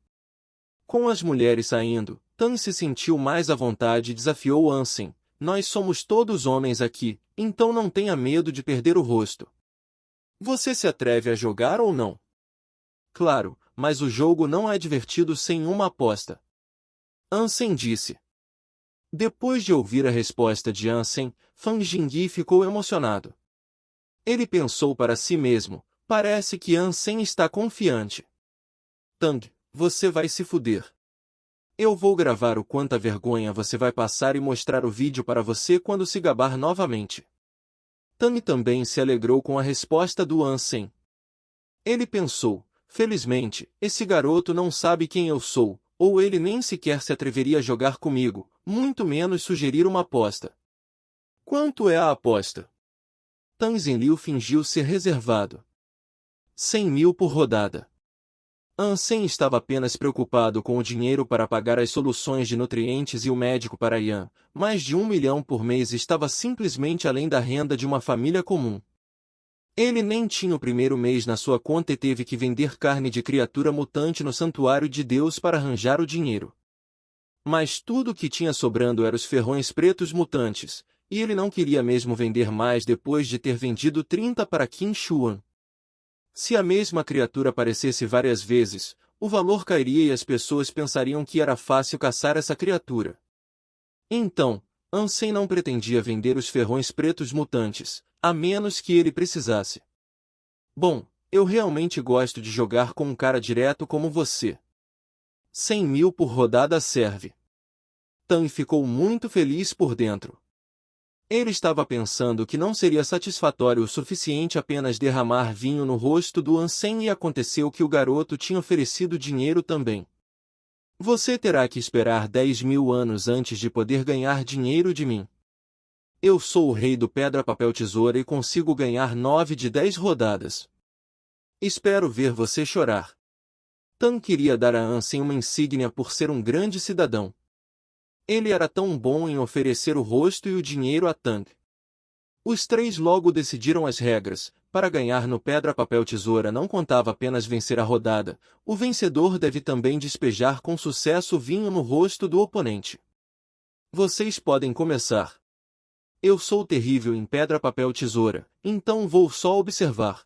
Com as mulheres saindo, Tang se sentiu mais à vontade e desafiou Ansem. Nós somos todos homens aqui, então não tenha medo de perder o rosto. Você se atreve a jogar ou não? Claro, mas o jogo não é divertido sem uma aposta. Ansem disse. Depois de ouvir a resposta de Ansem, Fang Jingyi ficou emocionado. Ele pensou para si mesmo, parece que Ansem está confiante. Tang, você vai se fuder. Eu vou gravar o quanta vergonha você vai passar e mostrar o vídeo para você quando se gabar novamente. Tang também se alegrou com a resposta do Ansem. Ele pensou, felizmente, esse garoto não sabe quem eu sou, ou ele nem sequer se atreveria a jogar comigo, muito menos sugerir uma aposta. Quanto é a aposta? Tang Zenliu fingiu ser reservado. 100 mil por rodada. Ansem estava apenas preocupado com o dinheiro para pagar as soluções de nutrientes e o médico para Yan. Mais de 1 milhão por mês estava simplesmente além da renda de uma família comum. Ele nem tinha o primeiro mês na sua conta e teve que vender carne de criatura mutante no santuário de Deus para arranjar o dinheiro. Mas tudo o que tinha sobrando eram os ferrões pretos mutantes, e ele não queria mesmo vender mais depois de ter vendido 30 para Qin Shuan. Se a mesma criatura aparecesse várias vezes, o valor cairia e as pessoas pensariam que era fácil caçar essa criatura. Então, Ansem não pretendia vender os ferrões pretos mutantes, a menos que ele precisasse. Bom, eu realmente gosto de jogar com um cara direto como você. 100.000 por rodada serve. Tang ficou muito feliz por dentro. Ele estava pensando que não seria satisfatório o suficiente apenas derramar vinho no rosto do Ansem e aconteceu que o garoto tinha oferecido dinheiro também. Você terá que esperar 10.000 anos antes de poder ganhar dinheiro de mim. Eu sou o rei do pedra-papel-tesoura e consigo ganhar 9 de 10 rodadas. Espero ver você chorar. Tang queria dar a Ansem uma insígnia por ser um grande cidadão. Ele era tão bom em oferecer o rosto e o dinheiro a Tang. Os três logo decidiram as regras. Para ganhar no pedra-papel-tesoura não contava apenas vencer a rodada, o vencedor deve também despejar com sucesso o vinho no rosto do oponente. Vocês podem começar. Eu sou terrível em pedra-papel-tesoura, então vou só observar.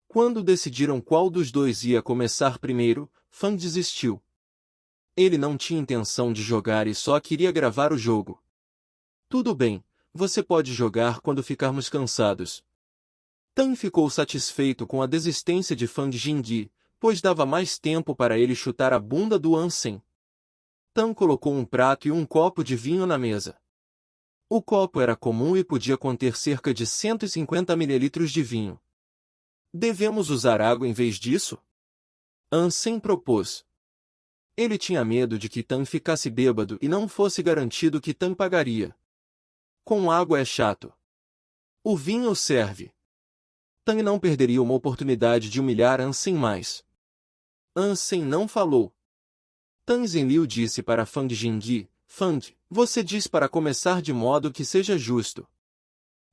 Quando decidiram qual dos dois ia começar primeiro, Fan desistiu. Ele não tinha intenção de jogar e só queria gravar o jogo. Tudo bem, você pode jogar quando ficarmos cansados. Tang ficou satisfeito com a desistência de Fan Jingyi, pois dava mais tempo para ele chutar a bunda do Ansem. Tang colocou um prato e um copo de vinho na mesa. O copo era comum e podia conter cerca de 150 ml de vinho. Devemos usar água em vez disso? Ansem propôs. Ele tinha medo de que Tang ficasse bêbado e não fosse garantido que Tang pagaria. Com água é chato. O vinho serve. Tang não perderia uma oportunidade de humilhar Ansem mais. Ansem não falou. Tang Zenliu disse para Fang Jingyi, Fang, você diz para começar de modo que seja justo.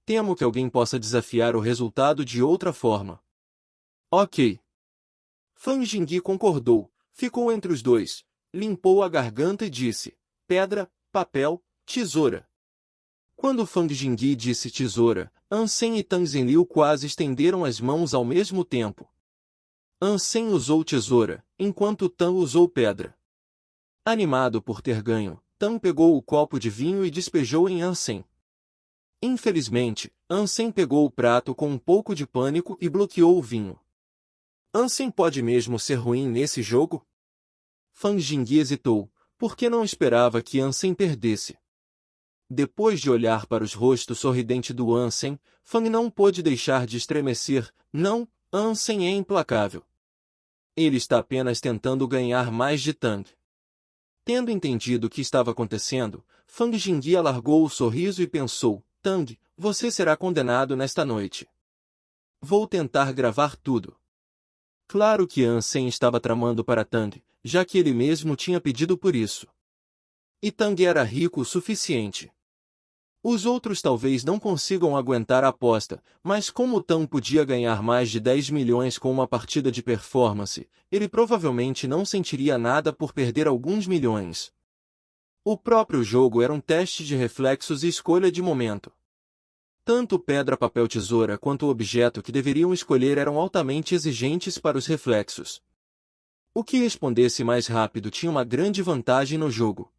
Temo que alguém possa desafiar o resultado de outra forma. Ok. Fang Jingyi concordou, ficou entre os dois, limpou a garganta e disse, pedra, papel, tesoura. Quando Fang Jingyi disse tesoura, Ansem e Tang Zenliu quase estenderam as mãos ao mesmo tempo. Ansem usou tesoura, enquanto Tang usou pedra. Animado por ter ganho, Tang pegou o copo de vinho e despejou em Ansem. Infelizmente, Ansem pegou o prato com um pouco de pânico e bloqueou o vinho. Ansem pode mesmo ser ruim nesse jogo? Fang Jingyi hesitou, porque não esperava que Ansem perdesse. Depois de olhar para os rostos sorridentes do Ansem, Fang não pôde deixar de estremecer. Não, Ansem é implacável. Ele está apenas tentando ganhar mais de Tang. Tendo entendido o que estava acontecendo, Fang Jingyi alargou o sorriso e pensou, Tang, você será condenado nesta noite. Vou tentar gravar tudo. Claro que Ansem estava tramando para Tang, já que ele mesmo tinha pedido por isso. E Tang era rico o suficiente. Os outros talvez não consigam aguentar a aposta, mas como Tang podia ganhar mais de 10 milhões com uma partida de performance, ele provavelmente não sentiria nada por perder alguns milhões. O próprio jogo era um teste de reflexos e escolha de momento. Tanto pedra, papel, tesoura quanto o objeto que deveriam escolher eram altamente exigentes para os reflexos. O que respondesse mais rápido tinha uma grande vantagem no jogo.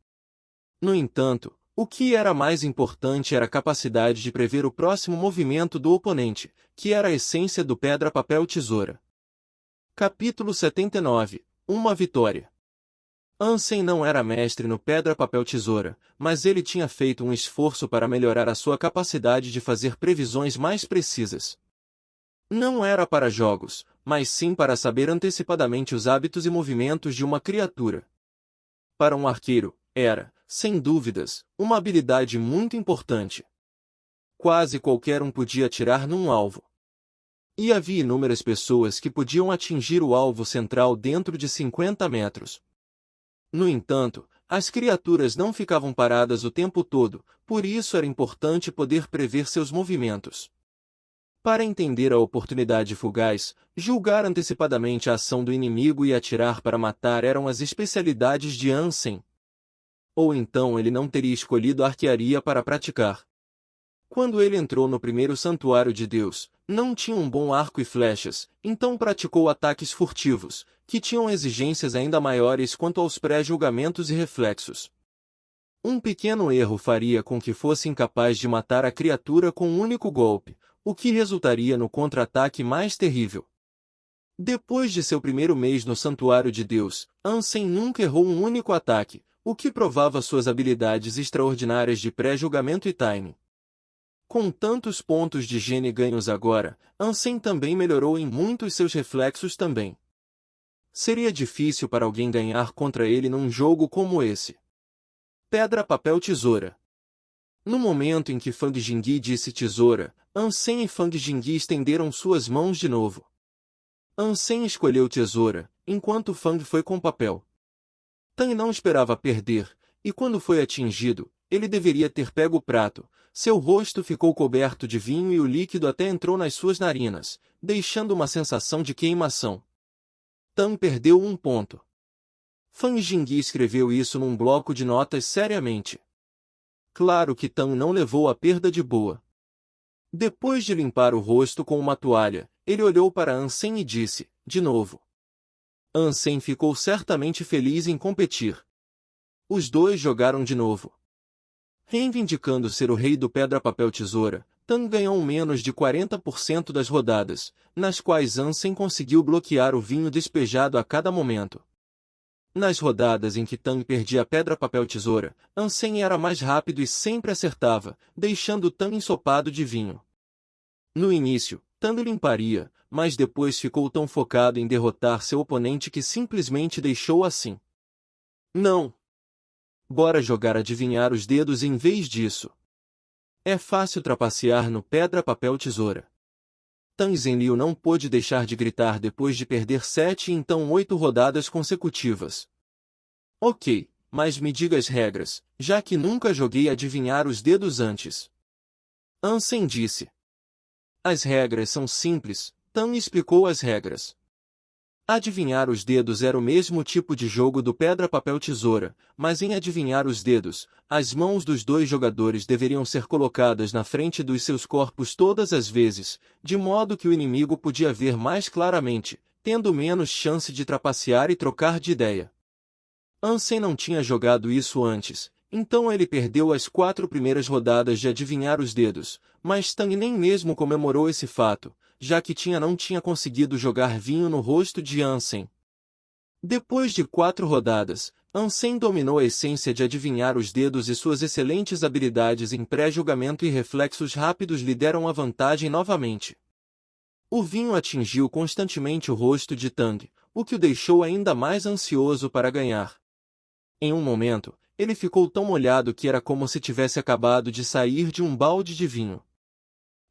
No entanto, o que era mais importante era a capacidade de prever o próximo movimento do oponente, que era a essência do pedra, papel, tesoura. Capítulo 79 – Uma vitória. Ansem não era mestre no pedra, papel, tesoura, mas ele tinha feito um esforço para melhorar a sua capacidade de fazer previsões mais precisas. Não era para jogos, mas sim para saber antecipadamente os hábitos e movimentos de uma criatura. Para um arqueiro, era, sem dúvidas, uma habilidade muito importante. Quase qualquer um podia atirar num alvo. E havia inúmeras pessoas que podiam atingir o alvo central dentro de 50 metros. No entanto, as criaturas não ficavam paradas o tempo todo, por isso era importante poder prever seus movimentos. Para entender a oportunidade fugaz, julgar antecipadamente a ação do inimigo e atirar para matar eram as especialidades de Ansem. Ou então ele não teria escolhido a arquearia para praticar. Quando ele entrou no primeiro santuário de Deus, não tinha um bom arco e flechas, então praticou ataques furtivos, que tinham exigências ainda maiores quanto aos pré-julgamentos e reflexos. Um pequeno erro faria com que fosse incapaz de matar a criatura com um único golpe, o que resultaria no contra-ataque mais terrível. Depois de seu primeiro mês no Santuário de Deus, Ansem nunca errou um único ataque, o que provava suas habilidades extraordinárias de pré-julgamento e timing. Com tantos pontos de higiene ganhos agora, Ansem também melhorou em muitos seus reflexos também. Seria difícil para alguém ganhar contra ele num jogo como esse. Pedra, papel, tesoura. No momento em que Fang Jingyi disse tesoura, Ansem e Fang Jingyi estenderam suas mãos de novo. Ansem escolheu tesoura, enquanto Fang foi com papel. Tang não esperava perder, e quando foi atingido, ele deveria ter pego o prato. Seu rosto ficou coberto de vinho e o líquido até entrou nas suas narinas, deixando uma sensação de queimação. Tang perdeu um ponto. Fang Jingyi escreveu isso num bloco de notas seriamente. Claro que Tang não levou a perda de boa. Depois de limpar o rosto com uma toalha, ele olhou para Ansem e disse, de novo. Ansem ficou certamente feliz em competir. Os dois jogaram de novo. Reivindicando ser o rei do pedra-papel-tesoura, Tang ganhou menos de 40% das rodadas, nas quais Ansem conseguiu bloquear o vinho despejado a cada momento. Nas rodadas em que Tang perdia pedra-papel-tesoura, Ansem era mais rápido e sempre acertava, deixando Tang ensopado de vinho. No início, Tang limparia, mas depois ficou tão focado em derrotar seu oponente que simplesmente deixou assim. Não! Bora jogar adivinhar os dedos em vez disso. É fácil trapacear no pedra-papel-tesoura. Tang Zenliu não pôde deixar de gritar depois de perder 7 e então 8 rodadas consecutivas. Ok, mas me diga as regras, já que nunca joguei adivinhar os dedos antes. Ansem disse. As regras são simples, Tang explicou as regras. Adivinhar os dedos era o mesmo tipo de jogo do pedra-papel-tesoura, mas em adivinhar os dedos, as mãos dos dois jogadores deveriam ser colocadas na frente dos seus corpos todas as vezes, de modo que o inimigo podia ver mais claramente, tendo menos chance de trapacear e trocar de ideia. Ansem não tinha jogado isso antes, então ele perdeu as 4 primeiras rodadas de adivinhar os dedos, mas Tang nem mesmo comemorou esse fato, já que não tinha conseguido jogar vinho no rosto de Ansem. Depois de 4 rodadas, Ansem dominou a essência de adivinhar os dedos e suas excelentes habilidades em pré-julgamento e reflexos rápidos lhe deram a vantagem novamente. O vinho atingiu constantemente o rosto de Tang, o que o deixou ainda mais ansioso para ganhar. Em um momento, ele ficou tão molhado que era como se tivesse acabado de sair de um balde de vinho.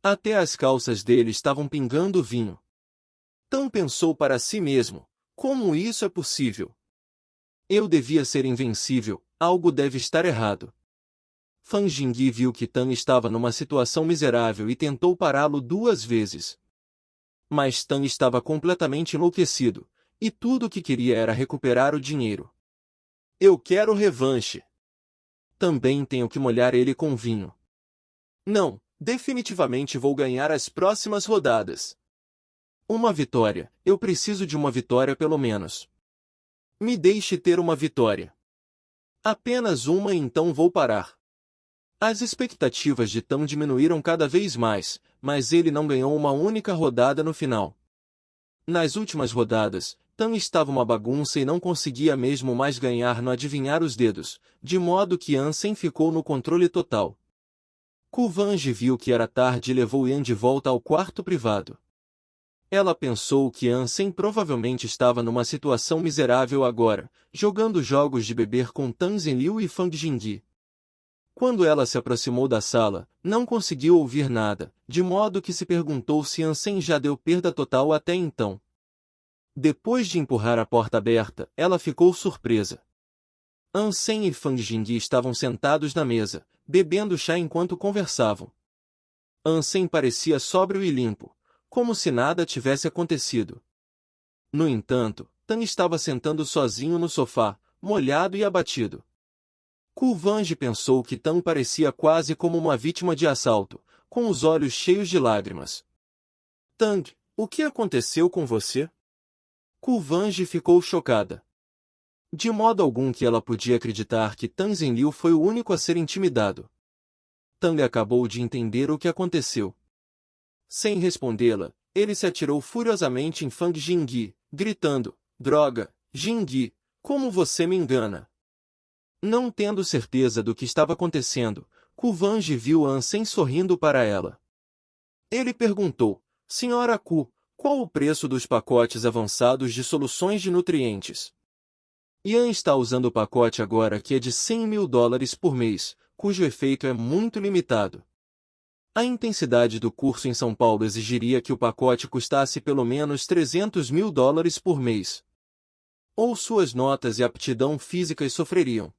Até as calças dele estavam pingando vinho. Tang pensou para si mesmo, como isso é possível? Eu devia ser invencível, algo deve estar errado. Fang Jingyi viu que Tang estava numa situação miserável e tentou pará-lo 2 vezes. Mas Tang estava completamente enlouquecido, e tudo o que queria era recuperar o dinheiro. Eu quero revanche. Também tenho que molhar ele com vinho. Não, definitivamente vou ganhar as próximas rodadas. Uma vitória, eu preciso de uma vitória pelo menos. Me deixe ter uma vitória. Apenas uma e então vou parar. As expectativas de Tang diminuíram cada vez mais, mas ele não ganhou uma única rodada no final. Nas últimas rodadas, Tang estava uma bagunça e não conseguia mesmo mais ganhar no adivinhar os dedos, de modo que Ansem ficou no controle total. Ku Vanji viu que era tarde e levou Yan de volta ao quarto privado. Ela pensou que Ansem provavelmente estava numa situação miserável agora, jogando jogos de beber com Tang Zenliu e Fang Jingyi. Quando ela se aproximou da sala, não conseguiu ouvir nada, de modo que se perguntou se Ansem já deu perda total até então. Depois de empurrar a porta aberta, ela ficou surpresa. Ansem e Fang Jingyi estavam sentados na mesa, bebendo chá enquanto conversavam. Ansem parecia sóbrio e limpo, como se nada tivesse acontecido. No entanto, Tang estava sentando sozinho no sofá, molhado e abatido. Ku Vanji pensou que Tang parecia quase como uma vítima de assalto, com os olhos cheios de lágrimas. Tang, o que aconteceu com você? Ku Vanji ficou chocada. De modo algum que ela podia acreditar que Tang Zenliu foi o único a ser intimidado. Tang acabou de entender o que aconteceu. Sem respondê-la, ele se atirou furiosamente em Fang Jingyi, gritando: droga, Jingyi, como você me engana! Não tendo certeza do que estava acontecendo, Ku Vanji viu Ansem sorrindo para ela. Ele perguntou: Senhora Ku, qual o preço dos pacotes avançados de soluções de nutrientes? Ian está usando o pacote agora que é de $100.000 por mês, cujo efeito é muito limitado. A intensidade do curso em São Paulo exigiria que o pacote custasse pelo menos $300.000 por mês. Ou suas notas e aptidão físicas sofreriam.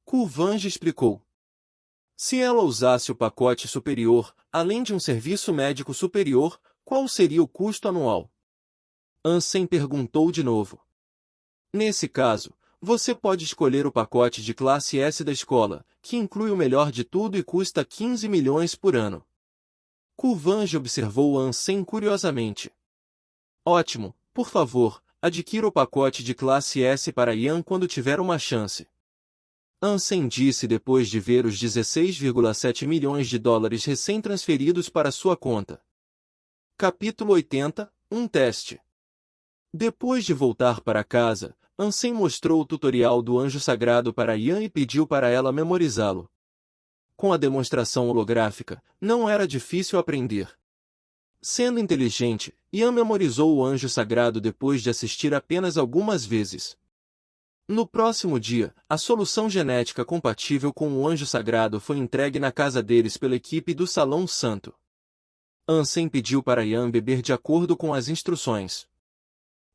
Ku Vanji explicou. Se ela usasse o pacote superior, além de um serviço médico superior, qual seria o custo anual? Ansem perguntou de novo. Nesse caso, você pode escolher o pacote de classe S da escola, que inclui o melhor de tudo e custa 15 milhões por ano. Ku Vanji observou Ansem curiosamente. Ótimo, por favor, adquira o pacote de classe S para Ian quando tiver uma chance. Ansem disse depois de ver os 16,7 milhões de dólares recém-transferidos para sua conta. Capítulo 80 – Um teste. Depois de voltar para casa, Ansem mostrou o tutorial do Anjo Sagrado para Ian e pediu para ela memorizá-lo. Com a demonstração holográfica, não era difícil aprender. Sendo inteligente, Ian memorizou o Anjo Sagrado depois de assistir apenas algumas vezes. No próximo dia, a solução genética compatível com o Anjo Sagrado foi entregue na casa deles pela equipe do Salão Santo. Ansem pediu para Ian beber de acordo com as instruções.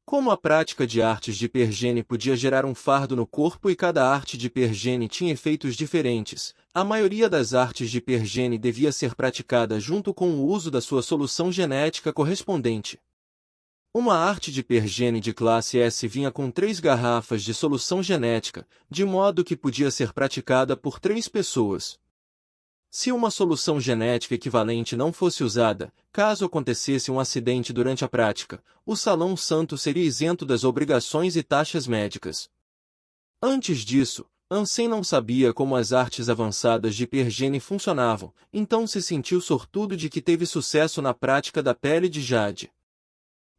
Como a prática de artes de hipergene podia gerar um fardo no corpo e cada arte de hipergene tinha efeitos diferentes, a maioria das artes de hipergene devia ser praticada junto com o uso da sua solução genética correspondente. Uma arte de hipergene de classe S vinha com 3 garrafas de solução genética, de modo que podia ser praticada por 3 pessoas. Se uma solução genética equivalente não fosse usada, caso acontecesse um acidente durante a prática, o Salão Santo seria isento das obrigações e taxas médicas. Antes disso, Ansem não sabia como as artes avançadas de hipergene funcionavam, então se sentiu sortudo de que teve sucesso na prática da pele de Jade.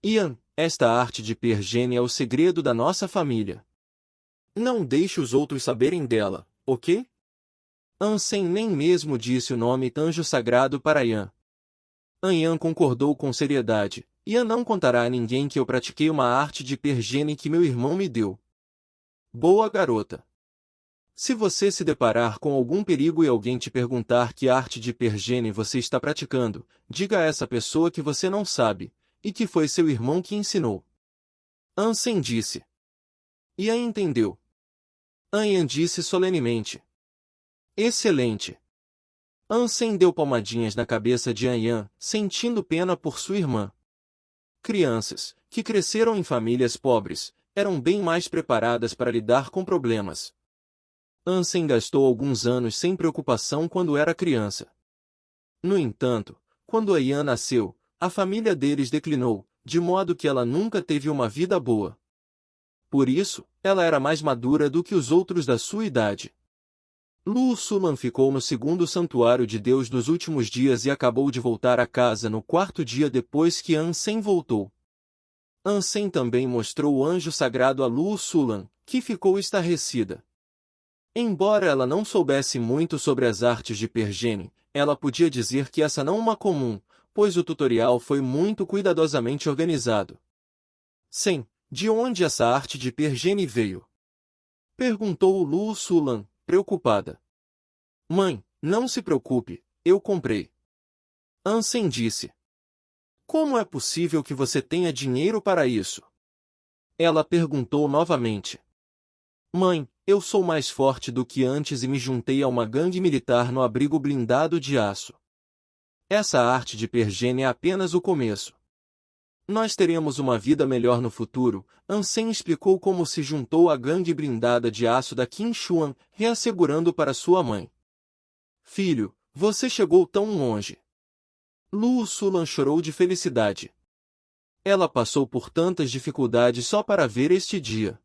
Ian, esta arte de hipergene é o segredo da nossa família. Não deixe os outros saberem dela, ok? Ansem nem mesmo disse o nome Anjo Sagrado para Ian. Ian concordou com seriedade. Ian não contará a ninguém que eu pratiquei uma arte de hipergene que meu irmão me deu. Boa garota. Se você se deparar com algum perigo e alguém te perguntar que arte de hipergene você está praticando, diga a essa pessoa que você não sabe, e que foi seu irmão que ensinou. Ansem disse. Ian entendeu. Ian disse solenemente. Excelente. Ansem deu palmadinhas na cabeça de Ian, sentindo pena por sua irmã. Crianças, que cresceram em famílias pobres, eram bem mais preparadas para lidar com problemas. Ansem gastou alguns anos sem preocupação quando era criança. No entanto, quando Ian nasceu, a família deles declinou, de modo que ela nunca teve uma vida boa. Por isso, ela era mais madura do que os outros da sua idade. Lu Sulan ficou no segundo santuário de Deus nos últimos dias e acabou de voltar a casa no 4º dia depois que Ansem voltou. Ansem também mostrou o anjo sagrado a Lu Sulan, que ficou estarrecida. Embora ela não soubesse muito sobre as artes de hipergene, ela podia dizer que essa não é uma comum, pois o tutorial foi muito cuidadosamente organizado. Sim, de onde essa arte de hipergene veio? Perguntou Lu Sulan, preocupada. Mãe, não se preocupe, eu comprei. Ansem disse. Como é possível que você tenha dinheiro para isso? Ela perguntou novamente. Mãe, eu sou mais forte do que antes e me juntei a uma gangue militar no abrigo blindado de aço. Essa arte de hipergene é apenas o começo. Nós teremos uma vida melhor no futuro. Ansem explicou como se juntou à gangue blindada de aço da Qin Xuan, reassegurando para sua mãe. Filho, você chegou tão longe. Lu Sulan chorou de felicidade. Ela passou por tantas dificuldades só para ver este dia.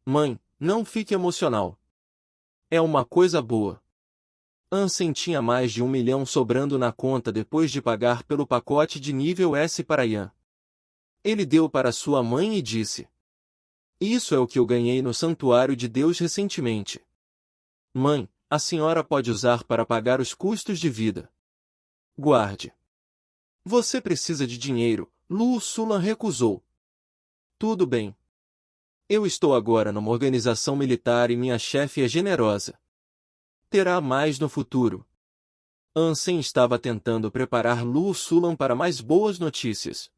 Mãe, não fique emocional. É uma coisa boa. Ansem tinha mais de 1 milhão sobrando na conta depois de pagar pelo pacote de nível S para Yan. Ele deu para sua mãe e disse: "Isso é o que eu ganhei no santuário de Deus recentemente. Mãe, a senhora pode usar para pagar os custos de vida. Guarde." "Você precisa de dinheiro", Lu Sulan recusou. "Tudo bem. Eu estou agora numa organização militar e minha chefe é generosa. Terá mais no futuro." Ansem estava tentando preparar Lu Sulan para mais boas notícias.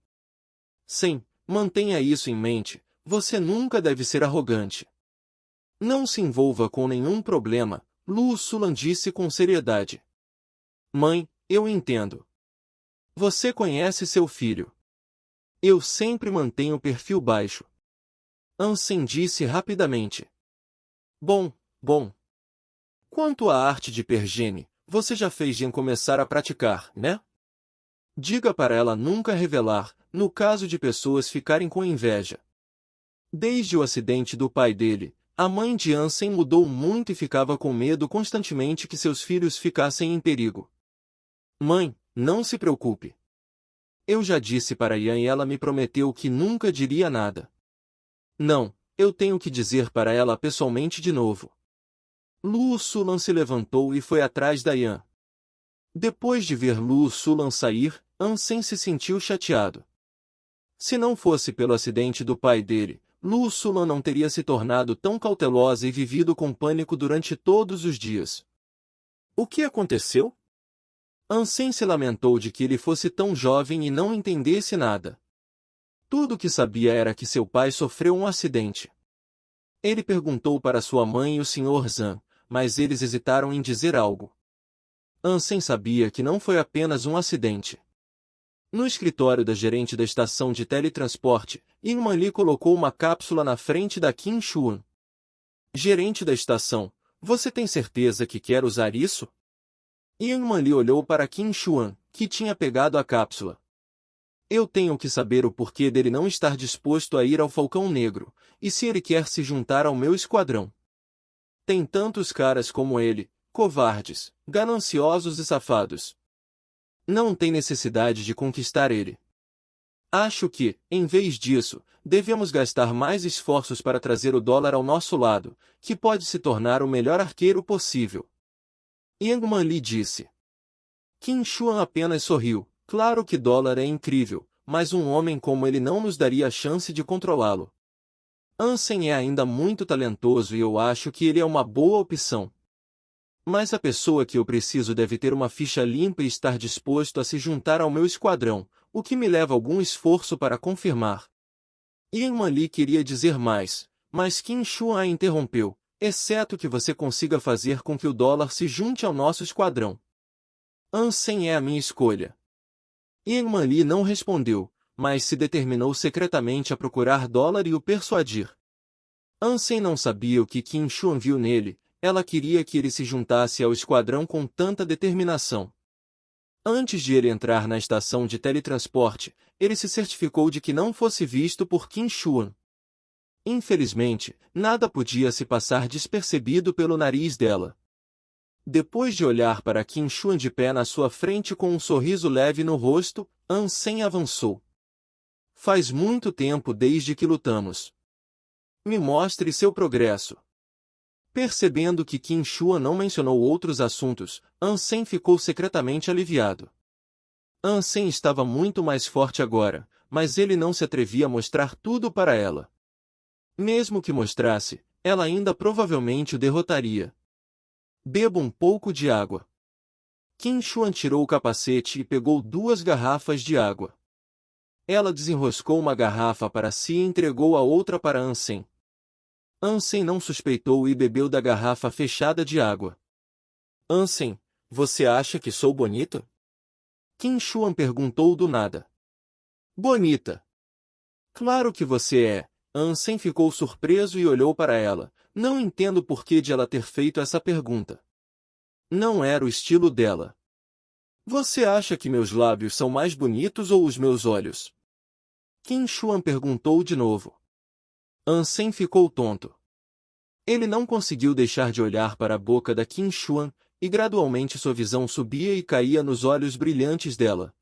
"Sim, mantenha isso em mente, você nunca deve ser arrogante. Não se envolva com nenhum problema", Lu Sulan disse com seriedade. "Mãe, eu entendo. Você conhece seu filho. Eu sempre mantenho perfil baixo." Ansem disse rapidamente. Bom. Quanto à arte de Pergene, você já fez Jen começar a praticar, né? Diga para ela nunca revelar, no caso de pessoas ficarem com inveja. Desde o acidente do pai dele, a mãe de Ansem mudou muito e ficava com medo constantemente que seus filhos ficassem em perigo. "Mãe, não se preocupe. Eu já disse para Yan e ela me prometeu que nunca diria nada. Não, eu tenho que dizer para ela pessoalmente de novo." Lu Sulan se levantou e foi atrás da Yan. Depois de ver Lu Sulan sair, Ansem se sentiu chateado. Se não fosse pelo acidente do pai dele, Lu Sulan não teria se tornado tão cautelosa e vivido com pânico durante todos os dias. O que aconteceu? Ansem se lamentou de que ele fosse tão jovem e não entendesse nada. Tudo o que sabia era que seu pai sofreu um acidente. Ele perguntou para sua mãe e o Sr. Zhang, mas eles hesitaram em dizer algo. Ansem sabia que não foi apenas um acidente. No escritório da gerente da estação de teletransporte, Ingman Li colocou uma cápsula na frente da Qin Xuan. "Gerente da estação, você tem certeza que quer usar isso?" Ingman Li olhou para Qin Xuan, que tinha pegado a cápsula. "Eu tenho que saber o porquê dele não estar disposto a ir ao Falcão Negro, e se ele quer se juntar ao meu esquadrão. Tem tantos caras como ele, covardes, gananciosos e safados. Não tem necessidade de conquistar ele. Acho que, em vez disso, devemos gastar mais esforços para trazer o dólar ao nosso lado, que pode se tornar o melhor arqueiro possível." Ingman Li disse. Qin Xuan apenas sorriu. "Claro que dólar é incrível, mas um homem como ele não nos daria a chance de controlá-lo. Ansem é ainda muito talentoso e eu acho que ele é uma boa opção. Mas a pessoa que eu preciso deve ter uma ficha limpa e estar disposto a se juntar ao meu esquadrão, o que me leva algum esforço para confirmar." Ingman Li queria dizer mais, mas Qin Xuan a interrompeu, "exceto que você consiga fazer com que o dólar se junte ao nosso esquadrão. Ansem é a minha escolha." Ingman Li não respondeu, mas se determinou secretamente a procurar dólar e o persuadir. Ansem não sabia o que Qin Xuan viu nele, ela queria que ele se juntasse ao esquadrão com tanta determinação. Antes de ele entrar na estação de teletransporte, ele se certificou de que não fosse visto por Qin Xuan. Infelizmente, nada podia se passar despercebido pelo nariz dela. Depois de olhar para Qin Xuan de pé na sua frente com um sorriso leve no rosto, Ansem avançou. "Faz muito tempo desde que lutamos. Me mostre seu progresso." Percebendo que Qin Xuan não mencionou outros assuntos, Ansem ficou secretamente aliviado. Ansem estava muito mais forte agora, mas ele não se atrevia a mostrar tudo para ela. Mesmo que mostrasse, ela ainda provavelmente o derrotaria. "Beba um pouco de água." Qin Xuan tirou o capacete e pegou 2 garrafas de água. Ela desenroscou uma garrafa para si e entregou a outra para Ansem. Ansem não suspeitou e bebeu da garrafa fechada de água. "Ansem, você acha que sou bonito?" Qin Xuan perguntou do nada. "Bonita? Claro que você é." Ansem ficou surpreso e olhou para ela. Não entendo por que de ela ter feito essa pergunta. Não era o estilo dela. "Você acha que meus lábios são mais bonitos ou os meus olhos?" Qin Xuan perguntou de novo. Ansem ficou tonto. Ele não conseguiu deixar de olhar para a boca da Qin Xuan, E gradualmente sua visão subia e caía nos olhos brilhantes dela,